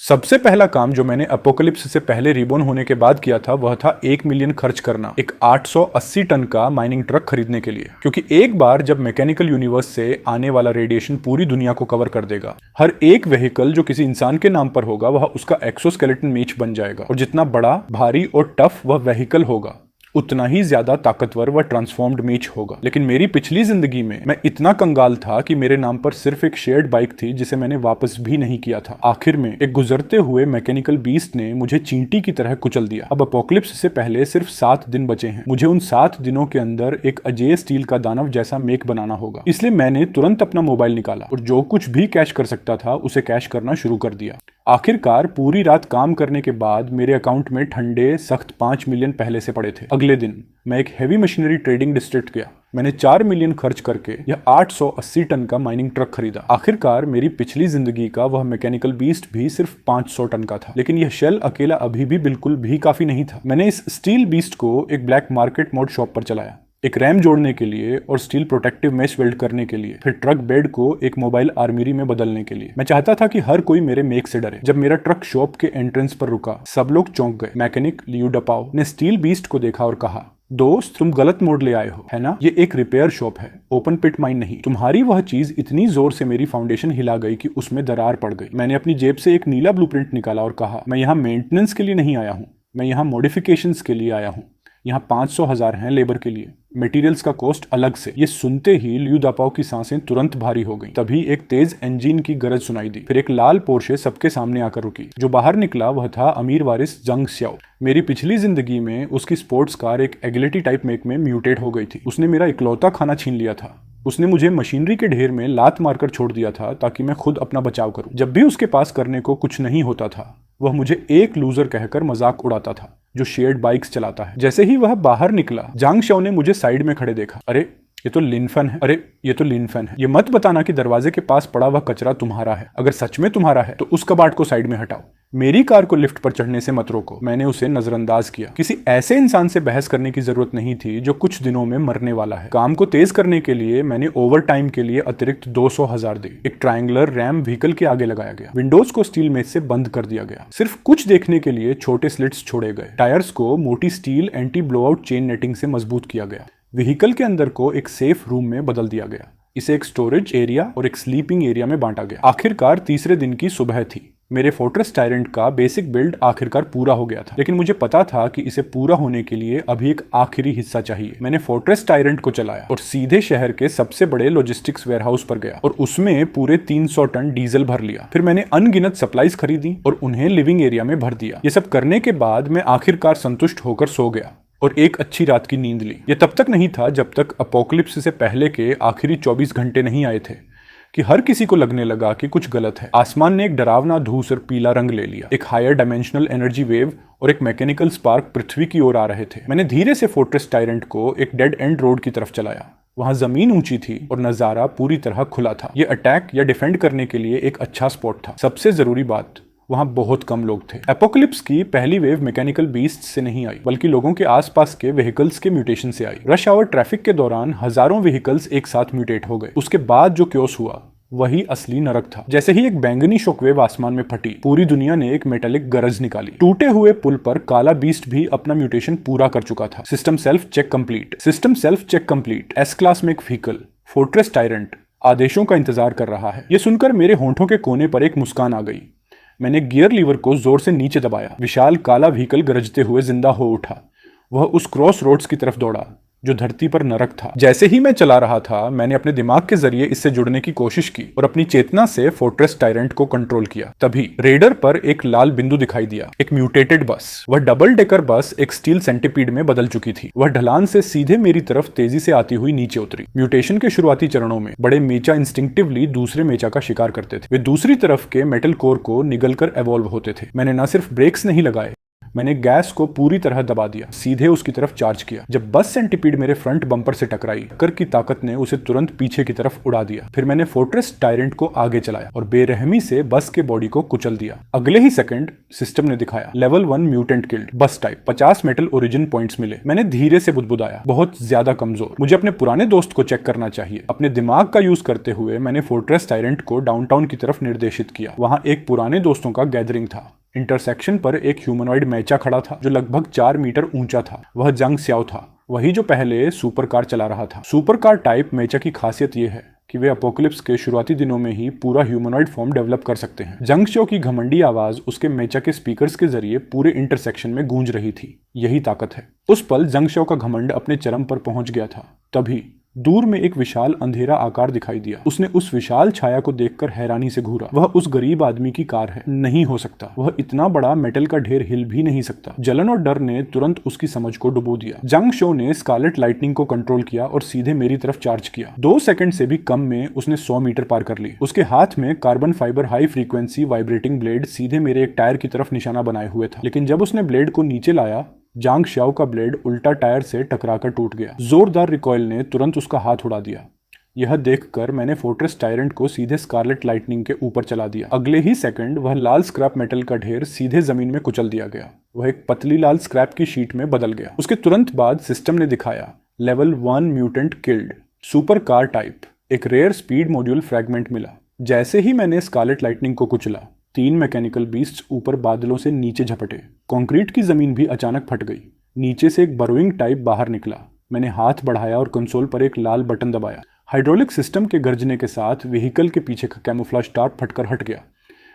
सबसे पहला काम जो मैंने अपोकलिप्स से पहले रिबॉर्न होने के बाद किया था वह था 1 मिलियन खर्च करना एक 880 टन का माइनिंग ट्रक खरीदने के लिए, क्योंकि एक बार जब मैकेनिकल यूनिवर्स से आने वाला रेडिएशन पूरी दुनिया को कवर कर देगा, हर एक व्हीकल जो किसी इंसान के नाम पर होगा वह उसका एक्सोस्केलेटन मेच बन जाएगा और जितना बड़ा, भारी और टफ वह व्हीकल होगा उतना ही ज्यादा ताकतवर व ट्रांसफॉर्म्ड मेच होगा। लेकिन मेरी पिछली जिंदगी में मैं इतना कंगाल था कि मेरे नाम पर सिर्फ एक शेयर्ड बाइक थी जिसे मैंने वापस भी नहीं किया था। आखिर में एक गुजरते हुए मैकेनिकल बीस्ट ने मुझे चींटी की तरह कुचल दिया। अब अपोकलिप्स से पहले सिर्फ 7 दिन बचे हैं। मुझे उन 7 दिनों के अंदर एक अजेय स्टील का दानव जैसा मेक बनाना होगा। इसलिए मैंने तुरंत अपना मोबाइल निकाला और जो कुछ भी कैश कर सकता था उसे कैश करना शुरू कर दिया। आखिरकार पूरी रात काम करने के बाद मेरे अकाउंट में ठंडे सख्त 5 मिलियन पहले से पड़े थे। अगले दिन मैं एक हेवी मशीनरी ट्रेडिंग डिस्ट्रिक्ट गया। मैंने 4 मिलियन खर्च करके यह 880 टन का माइनिंग ट्रक खरीदा। आखिरकार मेरी पिछली जिंदगी का वह मैकेनिकल बीस्ट भी सिर्फ 500 टन का था, लेकिन यह शेल अकेला अभी भी बिल्कुल भी काफी नहीं था। मैंने इस स्टील बीस्ट को एक ब्लैक मार्केट मोड शॉप पर चलाया, एक रैम जोड़ने के लिए और स्टील प्रोटेक्टिव मेश वेल्ड करने के लिए, फिर ट्रक बेड को एक मोबाइल आर्मरी में बदलने के लिए। मैं चाहता था कि हर कोई मेरे मेक से डरे। जब मेरा ट्रक शॉप के एंट्रेंस पर रुका, सब लोग चौंक गए। मैकेनिक लियू डपाओ ने स्टील बीस्ट को देखा और कहा, दोस्त तुम गलत मोड ले आए हो, है ना? ये एक रिपेयर शॉप है, ओपन पिट माइन नहीं। तुम्हारी वह चीज इतनी जोर से मेरी फाउंडेशन हिला गई कि उसमें दरार पड़ गई। मैंने अपनी जेब से एक नीला ब्लूप्रिंट निकाला और कहा, मैं यहाँ मेंटेनेंस के लिए नहीं आया हूँ, मैं यहाँ मॉडिफिकेशंस के लिए आया हूँ। यहाँ 500,000 हैं लेबर के लिए, मटेरियल्स का कॉस्ट अलग से। ये सुनते ही लियू दापाओ की सांसें तुरंत भारी हो गईं। तभी एक तेज इंजन की गरज सुनाई दी। फिर एक लाल पोर्शे सबके सामने आकर रुकी। जो बाहर निकला वह था अमीर वारिस जंग स्याओ। मेरी पिछली जिंदगी में उसकी स्पोर्ट्स कार एक एगिलिटी टाइप मेक में म्यूटेट हो गई थी। उसने मेरा इकलौता खाना छीन लिया था। उसने मुझे मशीनरी के ढेर में लात मारकर छोड़ दिया था ताकि मैं खुद अपना बचाव करूं। जब भी उसके पास करने को कुछ नहीं होता था, वह मुझे एक लूजर कहकर मजाक उड़ाता था जो शेयर्ड बाइक्स चलाता है। जैसे ही वह बाहर निकला, जांग शाओ ने मुझे साइड में खड़े देखा। अरे ये तो लिनफन है, अरे ये तो लिनफन है। ये मत बताना कि दरवाजे के पास पड़ा हुआ कचरा तुम्हारा है। अगर सच में तुम्हारा है तो उस कबाट को साइड में हटाओ। मेरी कार को लिफ्ट पर चढ़ने से मत रोको। मैंने उसे नजरअंदाज किया। किसी ऐसे इंसान से बहस करने की जरूरत नहीं थी जो कुछ दिनों में मरने वाला है। काम को तेज करने के लिए मैंने ओवर टाइम के लिए अतिरिक्त 200,000 दी। एक ट्रायंगुलर रैम व्हीकल के आगे लगाया गया। विंडोज को स्टील मेज से बंद कर दिया गया। सिर्फ कुछ देखने के लिए छोटे स्लिट्स छोड़े गए। टायर्स को मोटी steel anti blowout chain netting से मजबूत किया गया। व्हीकल के अंदर को एक सेफ रूम में बदल दिया गया। इसे एक स्टोरेज एरिया और एक स्लीपिंग एरिया में बांटा गया। आखिरकार तीसरे दिन की सुबह थी। मेरे फोर्ट्रेस टायरेंट का बेसिक बिल्ड आखिरकार पूरा हो गया था, लेकिन मुझे पता था कि इसे पूरा होने के लिए अभी एक आखिरी हिस्सा चाहिए। मैंने फोर्ट्रेस टायरेंट को चलाया और सीधे शहर के सबसे बड़े लॉजिस्टिक्स वेयरहाउस पर गया और उसमें पूरे 300 टन डीजल भर लिया। फिर मैंने अनगिनत सप्लाईज खरीदी और उन्हें लिविंग एरिया में भर दिया। ये सब करने के बाद मैं आखिरकार संतुष्ट होकर सो गया और एक अच्छी रात की नींद ली। ये तब तक नहीं था जब तक अपोकलिप्स से पहले के आखिरी 24 घंटे नहीं आए थे कि हर किसी को लगने लगा कि कुछ गलत है। आसमान ने एक डरावना धूसर पीला रंग ले लिया। एक हायर डायमेंशनल एनर्जी वेव और एक मैकेनिकल स्पार्क पृथ्वी की ओर आ रहे थे। मैंने धीरे से फोर्ट्रेस टायरेंट को एक डेड एंड रोड की तरफ चलाया। वहां जमीन ऊंची थी और नजारा पूरी तरह खुला था। यह अटैक या डिफेंड करने के लिए एक अच्छा स्पॉट था। सबसे जरूरी बात, वहां बहुत कम लोग थे। एपोकलिप्स की पहली वेव मैकेनिकल बीस्ट से नहीं आई, बल्कि लोगों के आसपास के व्हीकल्स के म्यूटेशन से आई। रश आवर ट्रैफिक के दौरान हजारों व्हीकल्स एक साथ म्यूटेट हो गए। उसके बाद जो क्योस हुआ वही असली नरक था। जैसे ही एक बैंगनी शॉकवेव आसमान में फटी, पूरी दुनिया ने एक मेटालिक गरज निकाली। टूटे हुए पुल पर काला बीस्ट भी अपना म्यूटेशन पूरा कर चुका था। System self check complete, system self check complete. S class में एक व्हीकल, फोर्ट्रेस टायरेंट, आदेशों का इंतजार कर रहा है। यह सुनकर मेरे होंठों के कोने पर एक मुस्कान आ गई। मैंने गियर लीवर को जोर से नीचे दबाया। विशाल काला व्हीकल गरजते हुए जिंदा हो उठा। वह उस क्रॉस रोड्स की तरफ दौड़ा जो धरती पर नरक था। जैसे ही मैं चला रहा था, मैंने अपने दिमाग के जरिए इससे जुड़ने की कोशिश की और अपनी चेतना से फोर्ट्रेस टायरेंट को कंट्रोल किया। तभी रेडर पर एक लाल बिंदु दिखाई दिया, एक म्यूटेटेड बस। वह डबल डेकर बस एक स्टील सेंटीपीड में बदल चुकी थी। वह ढलान से सीधे मेरी तरफ तेजी से आती हुई नीचे उतरी। म्यूटेशन के शुरुआती चरणों में बड़े मेचा इंस्टिंक्टिवली दूसरे मेचा का शिकार करते थे। वे दूसरी तरफ के मेटल कोर को निगलकर एवॉल्व होते थे। मैंने न सिर्फ ब्रेक्स नहीं लगाए, मैंने गैस को पूरी तरह दबा दिया, सीधे उसकी तरफ चार्ज किया। जब बस सेंटीपीड मेरे फ्रंट बम्पर से टकराई, टक्कर की ताकत ने उसे तुरंत पीछे की तरफ उड़ा दिया। फिर मैंने फोर्ट्रेस टायरेंट को आगे चलाया और बेरहमी से बस के बॉडी को कुचल दिया। अगले ही सेकंड सिस्टम ने दिखाया लेवल 1 म्यूटेंट किल्ड, बस टाइप, 50 मेटल ओरिजिन पॉइंट्स मिले। मैंने धीरे से बुदबुदाया, बहुत ज्यादा कमजोर, मुझे अपने पुराने दोस्त को चेक करना चाहिए। अपने दिमाग का यूज करते हुए मैंने फोर्ट्रेस टायरेंट को डाउनटाउन की तरफ निर्देशित किया। वहां एक पुराने दोस्तों का गैदरिंग था। इंटरसेक्शन पर एक ह्यूमनॉइड मैचा खड़ा था जो लगभग 4 मीटर ऊंचा था। वह जंग स्याओ था, वही जो पहले सुपर कार चला रहा था। सुपर कार टाइप मेचा की खासियत यह है कि वे अपोकलिप्स के शुरुआती दिनों में ही पूरा ह्यूमनॉइड फॉर्म डेवलप कर सकते हैं। जंग स्याओ की घमंडी आवाज उसके मेचा के स्पीकर्स के जरिए पूरे इंटरसेक्शन में गूंज रही थी। यही ताकत है। उस पल जंग स्याओ का घमंड अपने चरम पर पहुंच गया था। तभी दूर में एक विशाल अंधेरा आकार दिखाई दिया। उसने उस विशाल छाया को देखकर हैरानी से घूरा। वह उस गरीब आदमी की कार है। नहीं हो सकता, वह इतना बड़ा मेटल का ढेर हिल भी नहीं सकता। जलन और डर ने तुरंत उसकी समझ को डुबो दिया। जंग शो ने स्कारलेट लाइटनिंग को कंट्रोल किया और सीधे मेरी तरफ चार्ज किया। 2 सेकंड से भी कम में उसने 100 मीटर पार कर ली। उसके हाथ में carbon fibre high frequency vibrating blade सीधे मेरे एक टायर की तरफ निशाना बनाए हुए था। लेकिन जब उसने ब्लेड को नीचे लाया, जांग श्याओ का ब्लेड उल्टा टायर से टकराकर टूट गया। जोरदार रिकॉइल ने तुरंत उसका हाथ उड़ा दिया। यह देखकर मैंने फोर्ट्रेस टायरेंट को सीधे स्कारलेट लाइटनिंग के ऊपर चला दिया। अगले ही सेकंड वह लाल स्क्रैप मेटल का ढेर सीधे जमीन में कुचल दिया गया। वह एक पतली लाल स्क्रैप की शीट में बदल गया। उसके तुरंत बाद सिस्टम ने दिखाया level 1 mutant killed, super car type, एक रेयर स्पीड मॉड्यूल फ्रैगमेंट मिला। जैसे ही मैंने स्कारलेट लाइटनिंग को कुचला, 3 मैकेनिकल बीस्ट्स ऊपर बादलों से नीचे झपटे। कंक्रीट की जमीन भी अचानक फट गई। नीचे से एक बरोइंग टाइप बाहर निकला। मैंने हाथ बढ़ाया और कंसोल पर एक लाल बटन दबाया। हाइड्रोलिक सिस्टम के गर्जने के साथ व्हीकल के पीछे का कैमोफ्लेज टार्प फटकर हट गया।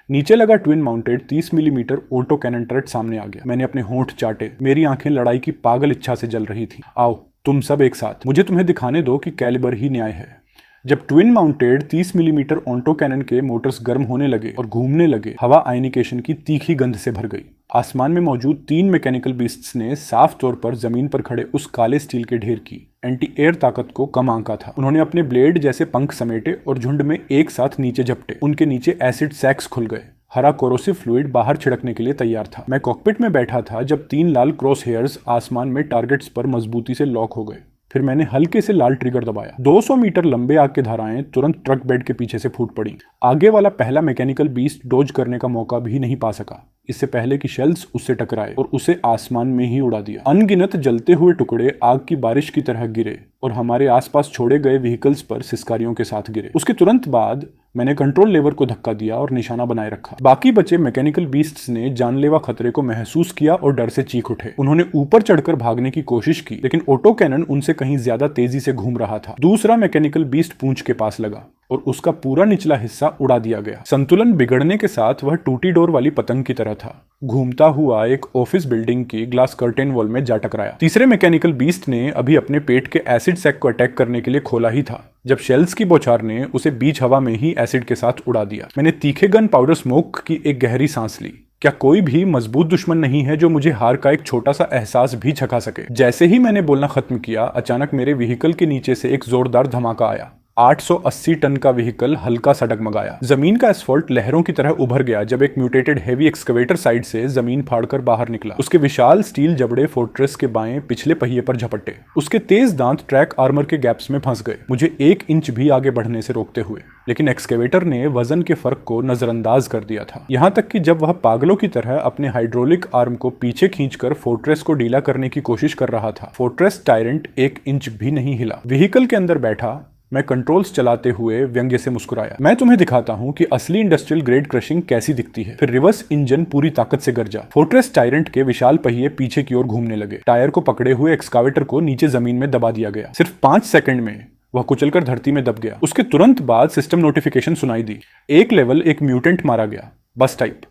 नीचे लगा twin mounted 30 millimetre auto cannon turret सामने आ गया। मैंने अपने होंठ चाटे। मेरी आंखें लड़ाई की पागल इच्छा से जल रही थी। आओ तुम सब एक साथ, मुझे तुम्हें दिखाने दो कि कैलिबर ही न्याय है। जब twin mounted 30 millimetre auto cannon के मोटर्स गर्म होने लगे और घूमने लगे, हवा आयनिकेशन की तीखी गंध से भर गई। आसमान में मौजूद 3 मैकेनिकल बीस्ट्स ने साफ तौर पर जमीन पर खड़े उस काले स्टील के ढेर की एंटी एयर ताकत को कम आंका था। उन्होंने अपने ब्लेड जैसे पंख समेटे और झुंड में एक साथ नीचे झपटे। उनके नीचे एसिड सैक्स खुल गए। हरा कोरोसिव फ्लूइड बाहर छिड़कने के लिए तैयार था। मैं कॉकपिट में बैठा था जब 3 लाल क्रॉस हेयर्स आसमान में टारगेट्स पर मजबूती से लॉक हो गए। फिर मैंने हल्के से लाल ट्रिगर दबाया। 200 मीटर लंबे आग की धाराएं तुरंत ट्रक बेड के पीछे से फूट पड़ी। आगे वाला पहला मैकेनिकल बीस्ट डोज करने का मौका भी नहीं पा सका, इससे पहले कि शेल्स उससे टकराए और उसे आसमान में ही उड़ा दिया। अनगिनत जलते हुए टुकड़े आग की बारिश की तरह गिरे और हमारे आसपास छोड़े गए व्हीकल्स पर सिसकारियों के साथ गिरे। उसके तुरंत बाद मैंने कंट्रोल लेवर को धक्का दिया और निशाना बनाए रखा। बाकी बचे मैकेनिकल बीस्ट्स ने जानलेवा खतरे को महसूस किया और डर से चीख उठे। उन्होंने ऊपर चढ़कर भागने की कोशिश की, लेकिन ऑटो कैनन उनसे कहीं ज्यादा तेजी से घूम रहा था। दूसरा मैकेनिकल बीस्ट पूंछ के पास लगा और उसका पूरा निचला हिस्सा उड़ा दिया गया। संतुलन बिगड़ने के साथ वह टूटी डोर वाली पतंग की तरह था। घूमता हुआ एक ऑफिस बिल्डिंग की ग्लास कर्टेन वॉल में जा टकराया। तीसरे मैकेनिकल बीस्ट ने अभी अपने पेट के एसिड सैक को अटैक करने के लिए खोला ही था जब शेल्स की बौछार ने उसे बीच हवा में ही एसिड के साथ उड़ा दिया। मैंने तीखे गन पाउडर स्मोक की एक गहरी सांस ली। क्या कोई भी मजबूत दुश्मन नहीं है जो मुझे हार का एक छोटा सा एहसास भी छका सके? जैसे ही मैंने बोलना खत्म किया, अचानक मेरे व्हीकल के नीचे से एक जोरदार धमाका आया। 880 टन का व्हीकल हल्का सा डगमगाया। जमीन का एस्फॉल्ट लहरों की तरह उभर गया जब एक म्यूटेटेड हेवी एक्सकवेटर साइड से जमीन फाड़कर बाहर निकला। उसके विशाल स्टील जबड़े फोर्ट्रेस के बाएं पिछले पहिए पर झपटे। उसके तेज दांत ट्रैक आर्मर के गैप्स में फंस गए, मुझे 1 इंच भी आगे बढ़ने से रोकते हुए। लेकिन एक्सकवेटर ने वजन के फर्क को नजरअंदाज कर दिया था। यहां तक कि जब वह पागलों की तरह अपने हाइड्रोलिक आर्म को पीछे खींचकर फोर्ट्रेस को ढीला करने की कोशिश कर रहा था, फोर्ट्रेस टायरेंट 1 इंच भी नहीं हिला। व्हीकल के अंदर बैठा मैं कंट्रोल्स चलाते हुए व्यंग्य से मुस्कुराया। मैं तुम्हें दिखाता हूं कि असली इंडस्ट्रियल ग्रेड क्रशिंग कैसी दिखती है। फिर रिवर्स इंजन पूरी ताकत से गरजा। फोर्ट्रेस टायरेंट के विशाल पहिए पीछे की ओर घूमने लगे। टायर को पकड़े हुए एक्सकावेटर को नीचे जमीन में दबा दिया गया। सिर्फ 5 सेकंड में वह कुचलकर धरती में दब गया। उसके तुरंत बाद सिस्टम नोटिफिकेशन सुनाई दी। एक लेवल एक म्यूटेंट मारा गया, बस टाइप।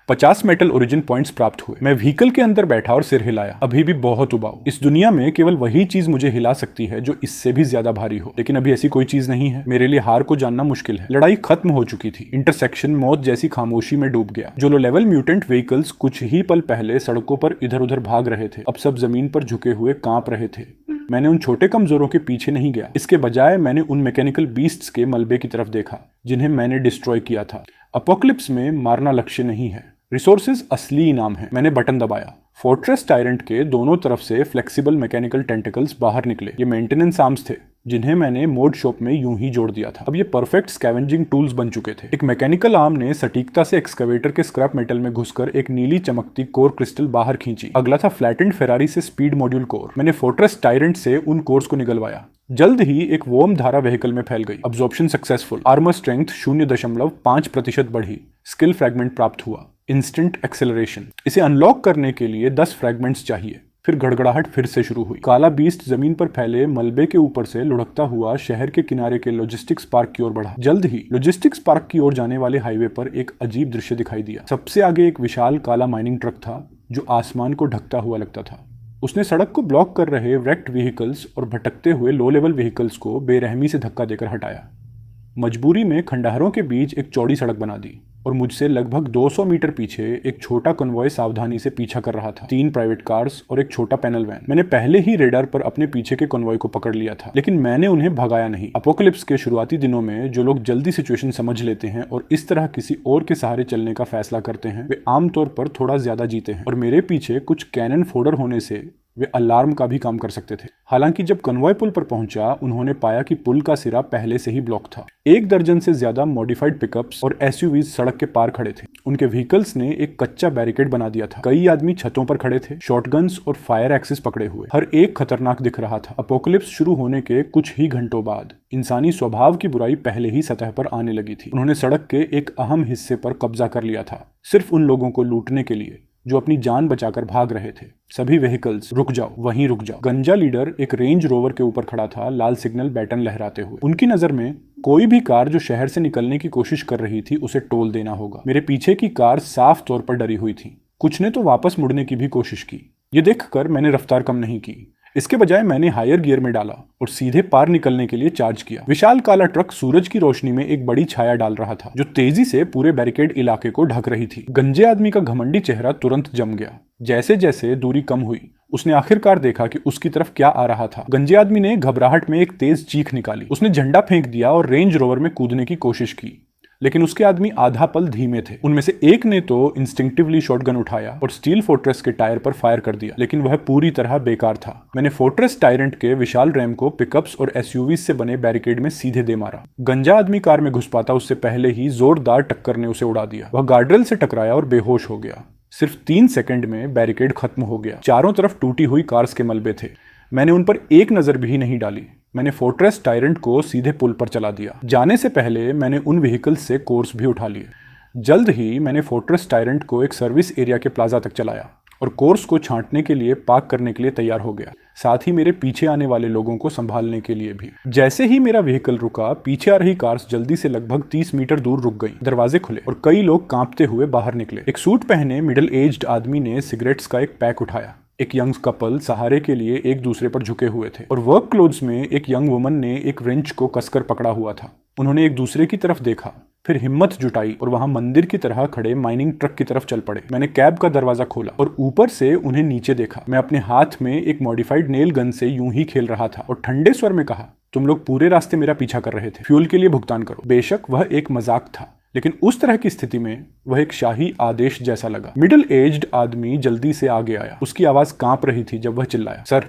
50 मेटल ओरिजिन पॉइंट्स प्राप्त हुए। मैं व्हीकल के अंदर बैठा और सिर हिलाया। अभी भी बहुत उबाऊ। इस दुनिया में केवल वही चीज मुझे हिला सकती है जो इससे भी ज्यादा भारी हो, लेकिन अभी ऐसी कोई चीज नहीं है। मेरे लिए हार को जानना मुश्किल है। लड़ाई खत्म हो चुकी थी। इंटरसेक्शन मौत जैसी खामोशी में डूब गया। जो लो लेवल म्यूटेंट व्हीकल्स कुछ ही पल पहले सड़कों पर इधर उधर भाग रहे थे, अब सब जमीन पर झुके हुए कांप रहे थे। मैंने उन छोटे कमजोरों के पीछे नहीं गया। इसके बजाय मैंने उन मैकेनिकल बीस्ट्स के मलबे की तरफ देखा जिन्हें मैंने डिस्ट्रॉय किया था। अपोकलिप्स में मारना लक्ष्य नहीं है, रिसोर्सेज असली इनाम है। मैंने बटन दबाया। फोर्ट्रेस टायरेंट के दोनों तरफ से फ्लेक्सिबल मैकेनिकल टेंटिकल्स बाहर निकले। ये मेंटेनेंस आर्म्स थे जिन्हें मैंने मोड शॉप में यूं ही जोड़ दिया था। अब ये परफेक्ट स्कैवेंजिंग टूल्स बन चुके थे। एक मैकेनिकल आर्म ने सटीकता से एक्सकवेटर के स्क्रैप मेटल में घुसकर एक नीली चमकती कोर क्रिस्टल बाहर खींची। अगला था फ्लैटेंड फेरारी से स्पीड मॉड्यूल कोर। मैंने फोर्ट्रेस टायरेंट से उन कोर्स को निकलवाया। जल्द ही एक वॉर्म धारा व्हीकल में फैल गई। Absorption successful. आर्मर स्ट्रेंथ 0.5% बढ़ी। स्किल फ्रैगमेंट प्राप्त हुआ। Instant acceleration. इसे अनलॉक करने के लिए 10 फ्रैगमेंट्स चाहिए। फिर गड़गड़ाहट फिर से शुरू हुई। काला बीस्ट जमीन पर फैले मलबे के ऊपर से लुढ़कता हुआ शहर के किनारे के लॉजिस्टिक्स पार्क की ओर बढ़ा। जल्द ही लॉजिस्टिक्स पार्क की ओर जाने वाले हाईवे पर एक अजीब दृश्य दिखाई दिया। सबसे आगे एक विशाल काला माइनिंग ट्रक था जो आसमान को ढकता हुआ लगता था। उसने सड़क को ब्लॉक कर रहे wrecked व्हीकल्स और भटकते हुए लो लेवल व्हीकल्स को बेरहमी से धक्का देकर हटाया। मजबूरी में खंडहरों के बीच एक चौड़ी सड़क बना दी और मुझसे लगभग 200 मीटर पीछे एक छोटा कन्वॉय सावधानी से पीछा कर रहा था। 3 प्राइवेट कार्स और एक छोटा पैनल वैन। मैंने पहले ही रेडार पर अपने पीछे के कन्वॉय को पकड़ लिया था, लेकिन मैंने उन्हें भगाया नहीं। अपोकलिप्स के शुरुआती दिनों में जो लोग जल्दी सिचुएशन समझ लेते हैं और इस तरह किसी और के सहारे चलने का फैसला करते हैं, वे आमतौर पर थोड़ा ज्यादा जीते हैं। और मेरे पीछे कुछ कैनन फोडर होने से वे अलार्म का भी काम कर सकते थे। हालांकि जब कन्वॉय पुल पर पहुंचा, उन्होंने पाया कि पुल का सिरा पहले से ही ब्लॉक था। 1 दर्जन से ज्यादा मॉडिफाइड पिकअप्स और एसयूवीज सड़क के पार खड़े थे। उनके व्हीकल्स ने एक कच्चा बैरिकेड बना दिया था। कई आदमी छतों पर खड़े थे, शॉटगन्स और फायर एक्सिस पकड़े हुए। हर एक खतरनाक दिख रहा था। अपोकलिप्स शुरू होने के कुछ ही घंटों बाद इंसानी स्वभाव की बुराई पहले ही सतह पर आने लगी थी। उन्होंने सड़क के एक अहम हिस्से पर कब्जा कर लिया था, सिर्फ उन लोगों को लूटने के लिए जो अपनी जान बचाकर भाग रहे थे। सभी व्हीकल्स रुक जाओ, वहीं रुक जाओ। गंजा लीडर एक रेंज रोवर के ऊपर खड़ा था, लाल सिग्नल बैटन लहराते हुए। उनकी नजर में कोई भी कार जो शहर से निकलने की कोशिश कर रही थी उसे टोल देना होगा। मेरे पीछे की कार साफ तौर पर डरी हुई थी। कुछ ने तो वापस मुड़ने की भी कोशिश की। ये देखकर मैंने रफ्तार कम नहीं की। इसके बजाय मैंने हायर गियर में डाला और सीधे पार निकलने के लिए चार्ज किया। विशाल काला ट्रक सूरज की रोशनी में एक बड़ी छाया डाल रहा था जो तेजी से पूरे बैरिकेड इलाके को ढक रही थी। गंजे आदमी का घमंडी चेहरा तुरंत जम गया। जैसे जैसे दूरी कम हुई, उसने आखिरकार देखा कि उसकी तरफ क्या आ रहा था। गंजे आदमी ने घबराहट में एक तेज चीख निकाली। उसने झंडा फेंक दिया और रेंज रोवर में कूदने की कोशिश की, लेकिन उसके आदमी आधा पल धीमे थे। उनमें से एक ने तो इंस्टिंक्टिवली शॉटगन उठाया और स्टील फोर्ट्रेस के टायर पर फायर कर दिया, लेकिन वह पूरी तरह बेकार था। मैंने फोर्ट्रेस टायरेंट के विशाल रैम को पिकअप्स और एसयूवीज से बने बैरिकेड में सीधे दे मारा। गंजा आदमी कार में घुस पाता उससे पहले ही जोरदार टक्कर ने उसे उड़ा दिया। वह गार्डरेल से टकराया और बेहोश हो गया। सिर्फ 3 सेकंड में बैरिकेड खत्म हो गया। चारों तरफ टूटी हुई कार्स के मलबे थे। मैंने उन पर एक नजर भी नहीं डाली। मैंने फोर्ट्रेस टायरेंट को सीधे पुल पर चला दिया। जाने से पहले मैंने उन व्हीकल्स से कोर्स भी उठा लिए। जल्द ही मैंने फोर्ट्रेस टायरेंट को एक सर्विस एरिया के प्लाजा तक चलाया और कोर्स को छांटने के लिए पार्क करने के लिए तैयार हो गया, साथ ही मेरे पीछे आने वाले लोगों को संभालने के लिए भी। जैसे ही मेरा व्हीकल रुका, पीछे आ रही कार्स जल्दी से लगभग 30 मीटर दूर रुक गई। दरवाजे खुले और कई लोग कांपते हुए बाहर निकले। एक सूट पहने मिडिल एज्ड आदमी ने सिगरेट्स का एक पैक उठाया। एक यंग कपल सहारे के लिए एक दूसरे पर झुके हुए थे और वर्क क्लोथ्स में एक यंग वुमन ने एक रिंच को कसकर पकड़ा हुआ था। उन्होंने एक दूसरे की तरफ देखा, फिर हिम्मत जुटाई और वहां मंदिर की तरह खड़े माइनिंग ट्रक की तरफ चल पड़े। मैंने कैब का दरवाजा खोला और ऊपर से उन्हें नीचे देखा। मैं अपने हाथ में एक मॉडिफाइड नेल गन से यूं ही खेल रहा था और ठंडे स्वर में कहा, तुम लोग पूरे रास्ते मेरा पीछा कर रहे थे, फ्यूल के लिए भुगतान करो। बेशक वह एक मजाक था, लेकिन उस तरह की स्थिति में वह एक शाही आदेश जैसा लगा। मिडिल एज्ड आदमी जल्दी से आगे आया। उसकी आवाज कांप रही थी जब वह चिल्लाया, सर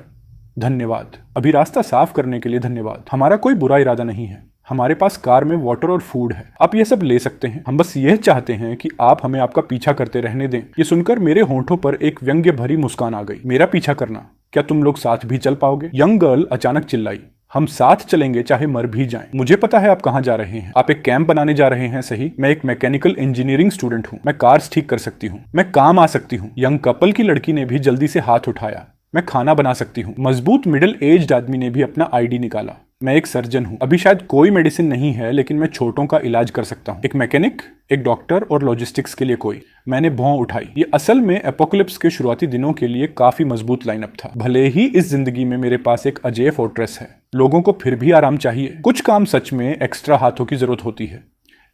धन्यवाद, अभी रास्ता साफ करने के लिए धन्यवाद। हमारा कोई बुरा इरादा नहीं है। हमारे पास कार में वाटर और फूड है, आप ये सब ले सकते हैं। हम बस यह चाहते हैं कि आप हमें आपका पीछा करते रहने दें। ये सुनकर मेरे होंठों पर एक व्यंग्य भरी मुस्कान आ गई। मेरा पीछा करना? क्या तुम लोग साथ भी चल पाओगे? यंग गर्ल अचानक चिल्लाई, हम साथ चलेंगे चाहे मर भी जाएं। मुझे पता है आप कहां जा रहे हैं। आप एक कैंप बनाने जा रहे हैं, सही? मैं एक मैकेनिकल इंजीनियरिंग स्टूडेंट हूं। मैं कार्स ठीक कर सकती हूं। मैं काम आ सकती हूं। यंग कपल की लड़की ने भी जल्दी से हाथ उठाया। मैं खाना बना सकती हूँ। मजबूत मिडिल एज्ड आदमी ने भी अपना आईडी निकाला। मैं एक सर्जन हूँ। अभी शायद कोई मेडिसिन नहीं है, लेकिन मैं छोटों का इलाज कर सकता हूँ। एक मैकेनिक, एक डॉक्टर और लॉजिस्टिक्स के लिए कोई। मैंने भौं उठाई। ये असल में एपोकलिप्स के शुरुआती दिनों के लिए काफी मजबूत लाइनअप था। भले ही इस जिंदगी में मेरे पास एक अजेय फोर्ट्रेस है, लोगों को फिर भी आराम चाहिए। कुछ काम सच में एक्स्ट्रा हाथों की जरूरत होती है।